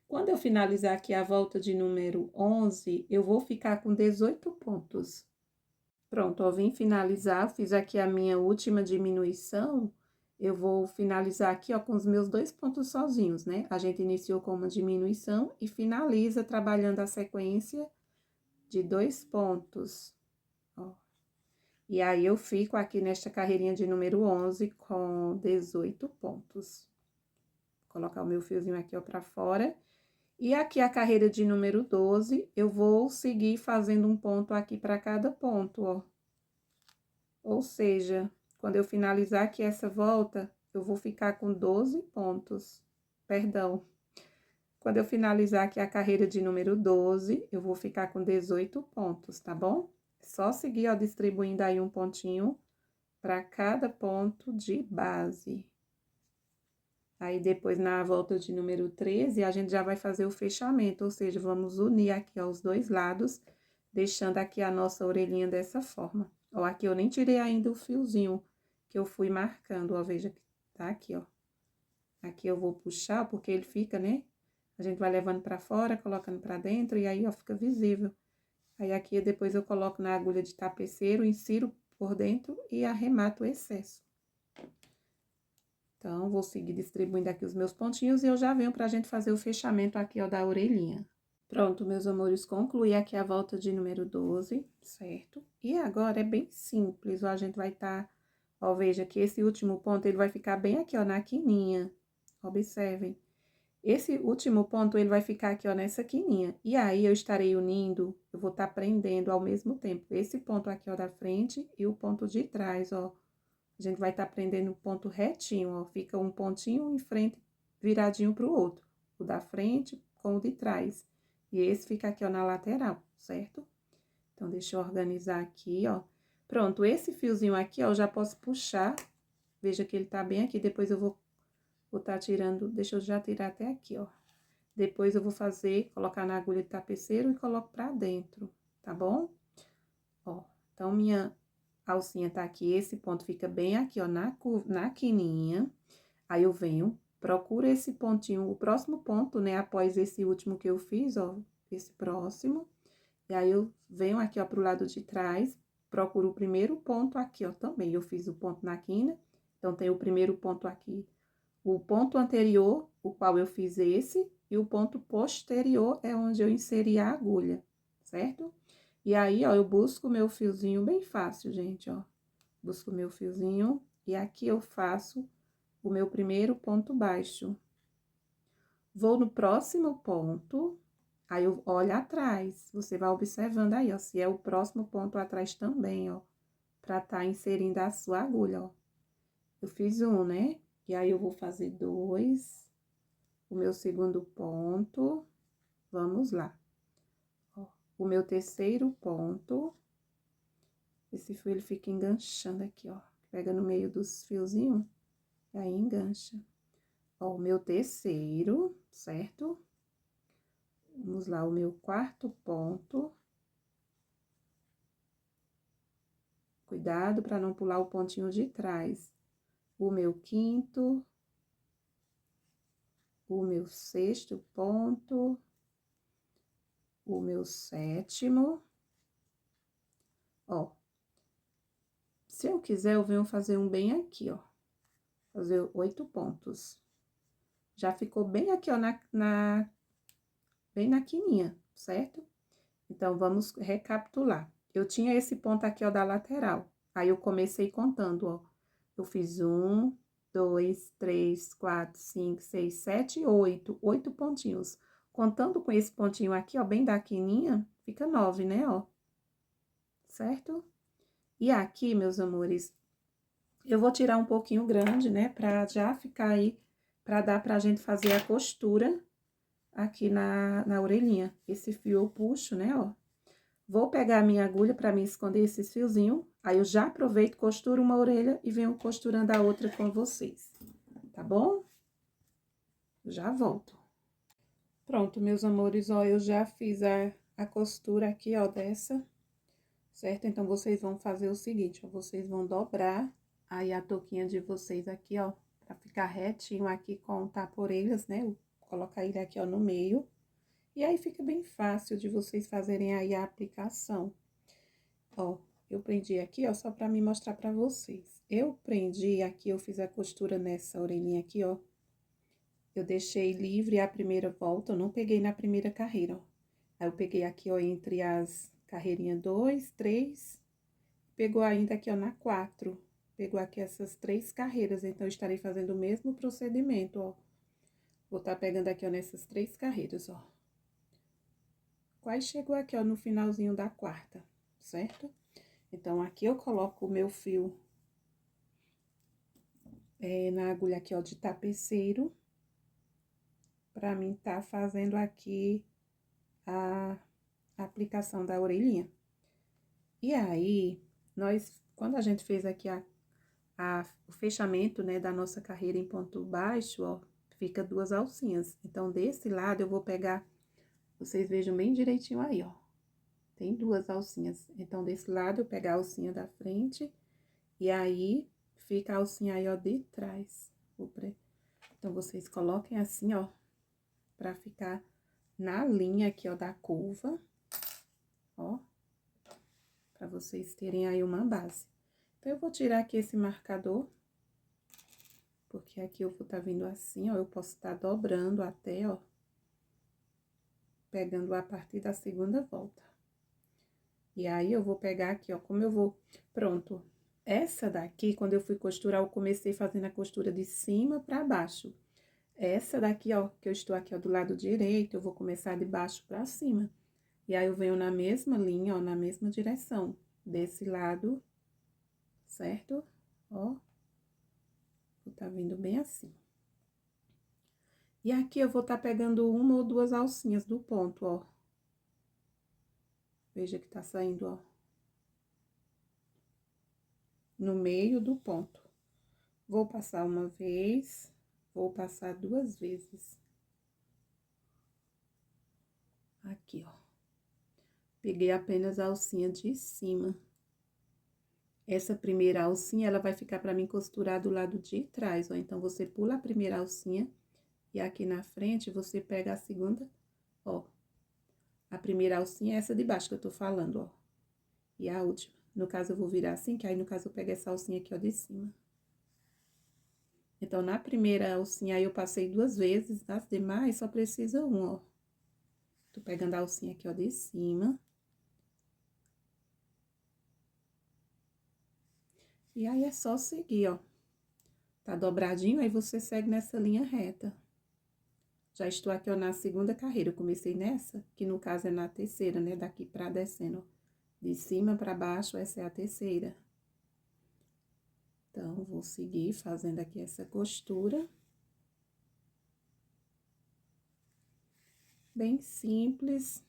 Quando eu finalizar aqui a volta de número 11, eu vou ficar com 18 pontos. Pronto, ó, vim finalizar, fiz aqui a minha última diminuição. Eu vou finalizar aqui, ó, com os meus 2 pontos sozinhos, né? A gente iniciou com uma diminuição e finaliza trabalhando a sequência de 2 pontos, ó. E aí, eu fico aqui nesta carreirinha de número 11 com 18 pontos. colocar o meu fiozinho aqui, ó, pra fora. E aqui a carreira de número 12, eu vou seguir fazendo um ponto aqui pra cada ponto, ó. Ou seja, quando eu finalizar aqui essa volta, eu vou ficar com 12 pontos. Perdão. Quando eu finalizar aqui a carreira de número 12, eu vou ficar com 18 pontos, tá bom? Só seguir, ó, distribuindo aí um pontinho para cada ponto de base. Aí, depois, na volta de número 13, a gente já vai fazer o fechamento, ou seja, vamos unir aqui, ó, os dois lados, deixando aqui a nossa orelhinha dessa forma. Ó, aqui eu nem tirei ainda o fiozinho que eu fui marcando, ó, veja que tá aqui, ó. Aqui eu vou puxar, porque ele fica, né? A gente vai levando pra fora, colocando pra dentro, e aí, ó, fica visível. Aí, aqui, depois eu coloco na agulha de tapeceiro, insiro por dentro e arremato o excesso. Então, vou seguir distribuindo aqui os meus pontinhos e eu já venho pra gente fazer o fechamento aqui, ó, da orelhinha. Pronto, meus amores, concluí aqui a volta de número 12, certo? E agora é bem simples, ó, a gente vai tá, ó, veja que esse último ponto, ele vai ficar bem aqui, ó, na quininha. Observem. Esse último ponto, ele vai ficar aqui, ó, nessa quininha. E aí, eu estarei unindo, eu vou tá prendendo ao mesmo tempo esse ponto aqui, ó, da frente e o ponto de trás, ó. A gente vai tá prendendo o ponto retinho, ó, fica um pontinho em frente, viradinho pro outro. O da frente com o de trás. E esse fica aqui, ó, na lateral, certo? Então, deixa eu organizar aqui, ó. Pronto, esse fiozinho aqui, ó, eu já posso puxar. Veja que ele tá bem aqui, depois eu vou tá tirando, deixa eu já tirar até aqui, ó. Depois eu vou fazer, colocar na agulha de tapeceiro e coloco pra dentro, tá bom? Ó, então, minha alcinha tá aqui, esse ponto fica bem aqui, ó, na quininha. Aí, eu venho, procuro esse pontinho, o próximo ponto, né, após esse último que eu fiz, ó, esse próximo. E aí, eu venho aqui, ó, pro lado de trás, procuro o primeiro ponto aqui, ó, também. Eu fiz o ponto na quina, então, tem o primeiro ponto aqui, o ponto anterior, o qual eu fiz esse, e o ponto posterior é onde eu inseri a agulha, certo? E aí, ó, eu busco o meu fiozinho bem fácil, gente, ó. Busco o meu fiozinho e aqui eu faço o meu primeiro ponto baixo. Vou no próximo ponto, aí eu olho atrás, você vai observando aí, ó, se é o próximo ponto atrás também, ó, pra tá inserindo a sua agulha, ó. Eu fiz um, né? E aí, eu vou fazer dois, o meu segundo ponto, vamos lá. Ó, o meu terceiro ponto, esse fio, ele fica enganchando aqui, ó. Pega no meio dos fiozinhos, e aí engancha. Ó, o meu terceiro, certo? Vamos lá, o meu quarto ponto. Cuidado para não pular o pontinho de trás. O meu quinto. O meu sexto ponto. O meu sétimo. Ó. Se eu quiser, eu venho fazer um bem aqui, ó. Fazer 8 pontos. Já ficou bem aqui, ó, bem na quininha, certo? Então, vamos recapitular. Eu tinha esse ponto aqui, ó, da lateral. Aí, eu comecei contando, ó. Eu fiz 1, 2, 3, 4, 5, 6, 7, 8. 8 pontinhos. Contando com esse pontinho aqui, ó, bem da quininha, fica 9, né, ó. Certo? E aqui, meus amores, eu vou tirar um pouquinho grande, né, pra já ficar aí, pra dar pra gente fazer a costura aqui na orelhinha. Esse fio eu puxo, né, ó. Vou pegar a minha agulha pra me esconder esses fiozinhos, aí eu já aproveito, costuro uma orelha e venho costurando a outra com vocês, tá bom? Já volto. Pronto, meus amores, ó, eu já fiz a costura aqui, ó, dessa, certo? Então, vocês vão fazer o seguinte, ó, vocês vão dobrar aí a touquinha de vocês aqui, ó, pra ficar retinho aqui com o tapa-orelhas, né? Colocar ele aqui, ó, no meio. E aí, fica bem fácil de vocês fazerem aí a aplicação. Ó, eu prendi aqui, ó, só pra me mostrar pra vocês. Eu prendi aqui, eu fiz a costura nessa orelhinha aqui, ó. Eu deixei livre a primeira volta, eu não peguei na primeira carreira, ó. Aí, eu peguei aqui, ó, entre as carreirinhas 2, 3, pegou ainda aqui, ó, na 4. Pegou aqui essas 3 carreiras, então, eu estarei fazendo o mesmo procedimento, ó. Vou tá pegando aqui, ó, nessas 3 carreiras, ó. Quase chegou aqui, ó, no finalzinho da quarta, certo? Então, aqui eu coloco o meu fio na agulha aqui, ó, de tapeceiro, pra mim tá fazendo aqui a aplicação da orelhinha. E aí, quando a gente fez aqui o fechamento, né, da nossa carreira em ponto baixo, ó, fica 2 alcinhas. Então, desse lado, eu vou pegar, vocês vejam bem direitinho aí, ó. Tem 2 alcinhas. Então, desse lado, eu pego a alcinha da frente, e aí, fica a alcinha aí, ó, de trás. Então, vocês coloquem assim, ó, pra ficar na linha aqui, ó, da curva, ó, pra vocês terem aí uma base. Então, eu vou tirar aqui esse marcador, porque aqui eu vou tá vindo assim, ó, eu posso tá dobrando até, ó, pegando a partir da segunda volta. E aí, eu vou pegar aqui, ó, como eu vou... Pronto. Essa daqui, quando eu fui costurar, eu comecei fazendo a costura de cima pra baixo. Essa daqui, ó, que eu estou aqui, ó, do lado direito, eu vou começar de baixo pra cima. E aí, eu venho na mesma linha, ó, na mesma direção, desse lado, certo? Ó, vou tá vindo bem assim. E aqui, eu vou tá pegando 1 ou 2 alcinhas do ponto, ó. Veja que tá saindo, ó, no meio do ponto. Vou passar uma vez, vou passar 2 vezes. Aqui, ó. Peguei apenas a alcinha de cima. Essa primeira alcinha, ela vai ficar pra mim costurar do lado de trás, ó. Então, você pula a primeira alcinha e aqui na frente, você pega a segunda, ó. A primeira alcinha é essa de baixo que eu tô falando, ó. E a última. No caso, eu vou virar assim, que aí, no caso, eu pego essa alcinha aqui, ó, de cima. Então, na primeira alcinha, aí eu passei 2 vezes, nas demais, só precisa 1, ó. Tô pegando a alcinha aqui, ó, de cima. E aí, é só seguir, ó. Tá dobradinho, aí você segue nessa linha reta. Já estou aqui, ó, na segunda carreira. Eu comecei nessa, que no caso é na terceira, né? Daqui pra descendo, ó. De cima pra baixo, essa é a terceira. Então, vou seguir fazendo aqui essa costura. Bem simples.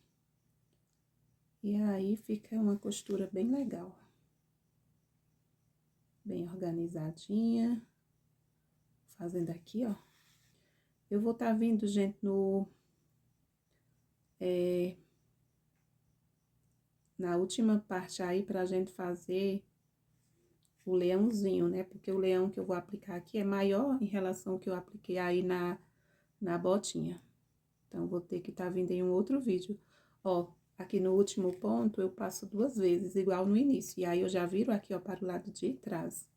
E aí, fica uma costura bem legal. Bem organizadinha. Fazendo aqui, ó. Eu vou tá vindo, gente, na última parte aí, pra gente fazer o leãozinho, né? Porque o leão que eu vou aplicar aqui é maior em relação ao que eu apliquei aí na botinha. Então, vou ter que tá vindo em um outro vídeo. Ó, aqui no último ponto, eu passo 2 vezes, igual no início. E aí, eu já viro aqui, ó, para o lado de trás.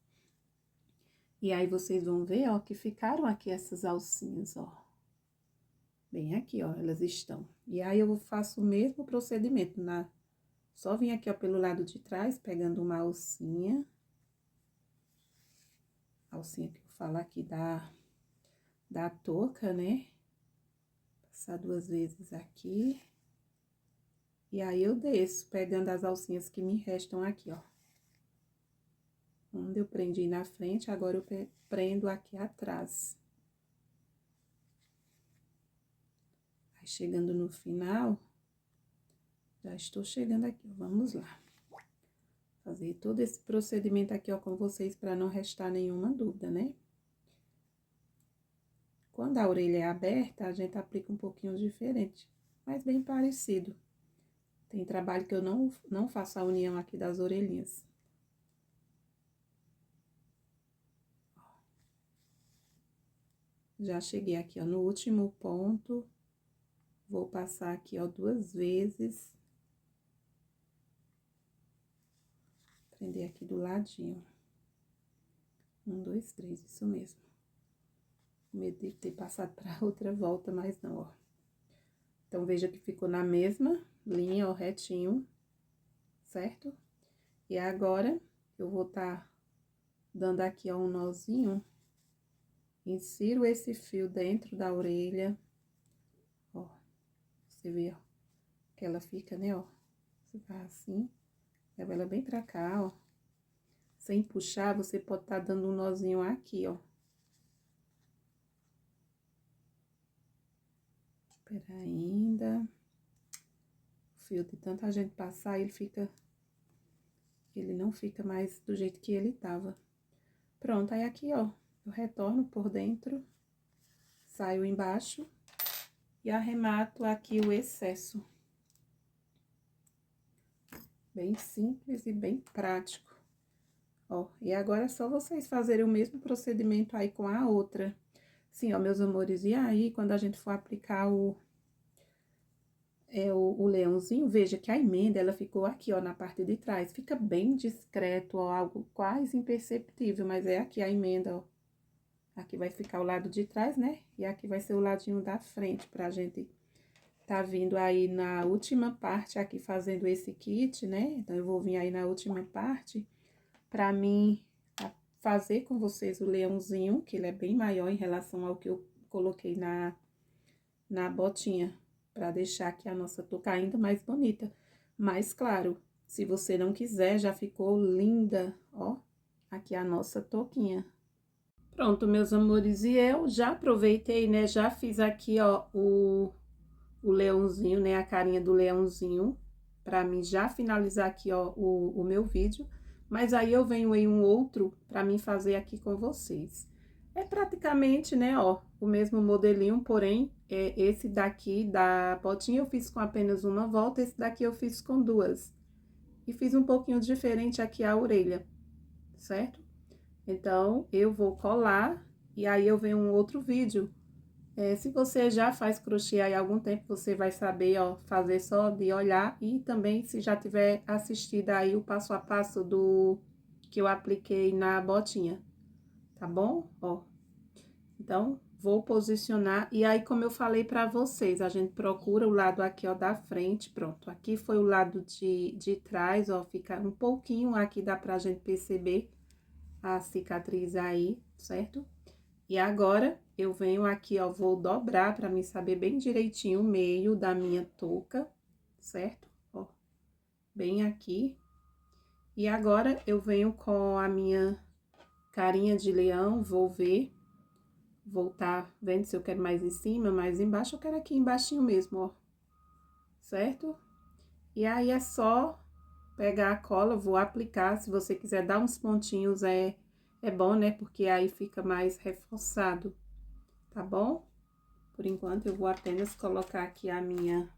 E aí, vocês vão ver, ó, que ficaram aqui essas alcinhas, ó. Bem aqui, ó, elas estão. E aí, eu faço o mesmo procedimento, só vim aqui, ó, pelo lado de trás, pegando uma alcinha. Alcinha que eu falo aqui da touca, né? Passar 2 vezes aqui. E aí, eu desço, pegando as alcinhas que me restam aqui, ó. Onde eu prendi na frente, agora eu prendo aqui atrás. Aí, chegando no final, já estou chegando aqui, ó. Vamos lá. Fazer todo esse procedimento aqui, ó, com vocês, para não restar nenhuma dúvida, né? Quando a orelha é aberta, a gente aplica um pouquinho diferente, mas bem parecido. Tem trabalho que eu não faço a união aqui das orelhinhas. Já cheguei aqui, ó, no último ponto. Vou passar aqui, ó, 2 vezes. Prender aqui do ladinho. 1, 2, 3, isso mesmo. Medo de ter passado pra outra volta, mas não, ó. Então, veja que ficou na mesma linha, ó, retinho, certo? E agora, eu vou tá dando aqui, ó, um nozinho insiro esse fio dentro da orelha, ó, você vê, ó, que ela fica, né, ó, você faz assim, leva ela bem pra cá, ó, sem puxar, você pode tá dando um nozinho aqui, ó. Espera ainda. O fio de tanta gente passar, ele não fica mais do jeito que ele tava. Pronto, aí aqui, ó, eu retorno por dentro, saio embaixo e arremato aqui o excesso. Bem simples e bem prático. Ó, e agora é só vocês fazerem o mesmo procedimento aí com a outra. Sim, ó, meus amores, e aí, quando a gente for aplicar o leãozinho, veja que a emenda, ela ficou aqui, ó, na parte de trás. Fica bem discreto, ó, algo quase imperceptível, mas é aqui a emenda, ó. Aqui vai ficar o lado de trás, né? E aqui vai ser o ladinho da frente, pra gente tá vindo aí na última parte aqui fazendo esse kit, né? Então, eu vou vir aí na última parte pra mim fazer com vocês o leãozinho, que ele é bem maior em relação ao que eu coloquei na botinha, pra deixar aqui a nossa touca ainda mais bonita. Mas, claro, se você não quiser, já ficou linda, ó, aqui a nossa touquinha. Pronto, meus amores, e eu já aproveitei, né, já fiz aqui, ó, o leãozinho, né, a carinha do leãozinho, pra mim já finalizar aqui, ó, o meu vídeo. Mas aí eu venho em um outro pra mim fazer aqui com vocês. É praticamente, né, ó, o mesmo modelinho, porém, esse daqui da botinha eu fiz com apenas uma volta, esse daqui eu fiz com duas. E fiz um pouquinho diferente aqui a orelha, certo? Então, eu vou colar e aí eu venho um outro vídeo. Se você já faz crochê aí há algum tempo, você vai saber, ó, fazer só de olhar. E também, se já tiver assistido aí o passo a passo que eu apliquei na botinha, tá bom? Ó, então, vou posicionar. E aí, como eu falei pra vocês, a gente procura o lado aqui, ó, da frente, pronto. Aqui foi o lado de trás, ó, fica um pouquinho aqui, dá pra gente perceber a cicatriz aí, certo? E agora, eu venho aqui, ó, vou dobrar pra mim saber bem direitinho o meio da minha touca, certo? Ó, bem aqui. E agora, eu venho com a minha carinha de leão, vou tá vendo se eu quero mais em cima, mais embaixo, eu quero aqui embaixinho mesmo, ó, certo? E aí, é só pegar a cola, vou aplicar, se você quiser dar uns pontinhos, é bom, né? Porque aí fica mais reforçado, tá bom? Por enquanto, eu vou apenas colocar aqui a minha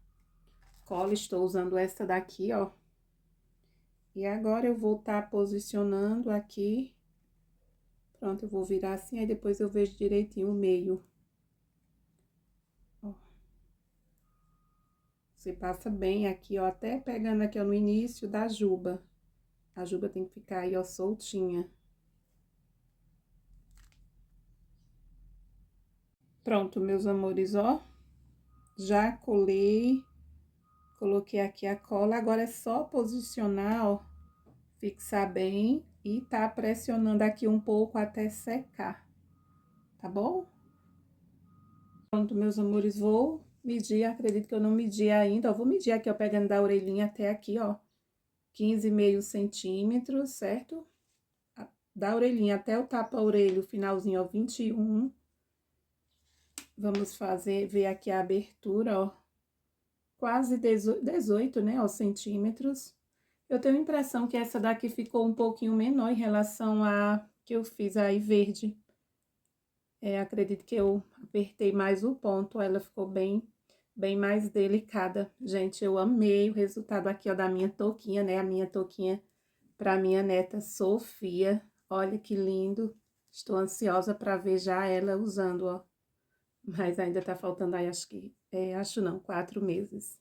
cola, estou usando essa daqui, ó. E agora, eu vou tá posicionando aqui. Pronto, eu vou virar assim, aí depois eu vejo direitinho o meio. Ó. Você passa bem aqui, ó, até pegando aqui, ó, no início da juba. A juba tem que ficar aí, ó, soltinha. Pronto, meus amores, ó. Já colei, coloquei aqui a cola, agora é só posicionar, ó, fixar bem e tá pressionando aqui um pouco até secar, tá bom? Pronto, meus amores, vou medir, acredito que eu não medi ainda, ó, vou medir aqui, ó, pegando da orelhinha até aqui, ó, 15,5 centímetros, certo? Da orelhinha até o tapa-orelha, o finalzinho, ó, 21. Vamos ver aqui a abertura, ó, quase 18, né, ó, centímetros. Eu tenho a impressão que essa daqui ficou um pouquinho menor em relação a que eu fiz aí verde. Acredito que eu apertei mais o ponto, ela ficou bem mais delicada. Gente, eu amei o resultado aqui, ó, da minha touquinha, né? A minha touquinha pra minha neta Sofia. Olha que lindo. Estou ansiosa pra ver já ela usando, ó. Mas ainda tá faltando aí, acho não, 4 meses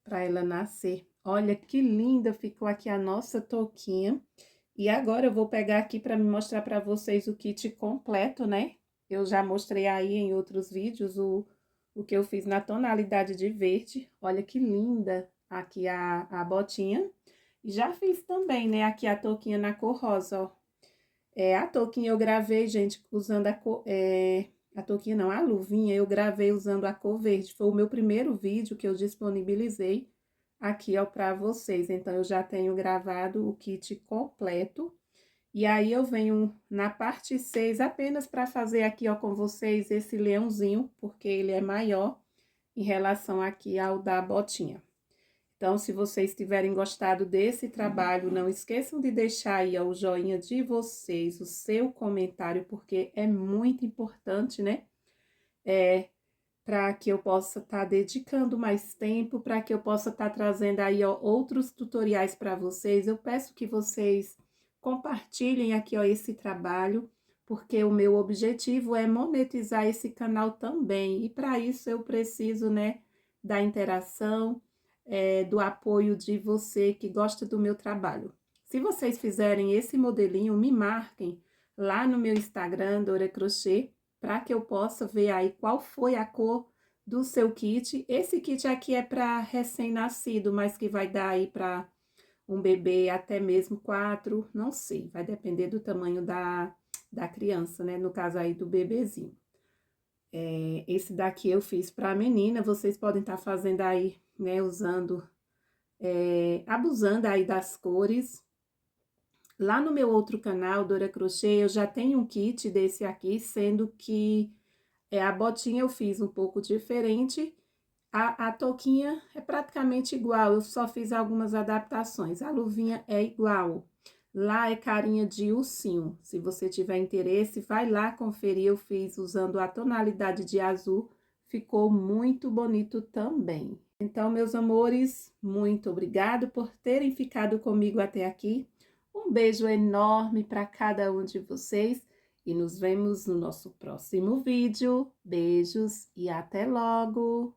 pra ela nascer. Olha que linda ficou aqui a nossa touquinha. E agora eu vou pegar aqui pra me mostrar pra vocês o kit completo, né? Eu já mostrei aí em outros vídeos o que eu fiz na tonalidade de verde. Olha que linda aqui a botinha. E já fiz também, né, aqui a touquinha na cor rosa, ó. A touquinha eu gravei, gente, usando a touquinha não, a luvinha eu gravei usando a cor verde. Foi o meu primeiro vídeo que eu disponibilizei aqui, ó, pra vocês. Então, eu já tenho gravado o kit completo. E aí, eu venho na parte 6 apenas para fazer aqui, ó, com vocês esse leãozinho, porque ele é maior em relação aqui ao da botinha. Então, se vocês tiverem gostado desse trabalho, não esqueçam de deixar aí, ó, o joinha de vocês, o seu comentário, porque é muito importante, né? Para que eu possa estar dedicando mais tempo, para que eu possa estar trazendo aí, ó, outros tutoriais para vocês. Eu peço que vocês compartilhem aqui, ó, esse trabalho, porque o meu objetivo é monetizar esse canal também. E para isso eu preciso, né, da interação, do apoio de você que gosta do meu trabalho. Se vocês fizerem esse modelinho, me marquem lá no meu Instagram, Dora Crochê, para que eu possa ver aí qual foi a cor do seu kit. Esse kit aqui é para recém-nascido, mas que vai dar aí para um bebê até mesmo 4, não sei, vai depender do tamanho da criança, né? No caso aí do bebezinho. Esse daqui eu fiz para menina, vocês podem estar fazendo aí, né? Usando, abusando aí das cores. Lá no meu outro canal, Dora Crochê, eu já tenho um kit desse aqui, sendo que a botinha eu fiz um pouco diferente, a touquinha é praticamente igual, eu só fiz algumas adaptações. A luvinha é igual. Lá é carinha de ursinho. Se você tiver interesse, vai lá conferir. Eu fiz usando a tonalidade de azul. Ficou muito bonito também. Então, meus amores, muito obrigado por terem ficado comigo até aqui. Um beijo enorme para cada um de vocês. E nos vemos no nosso próximo vídeo. Beijos e até logo!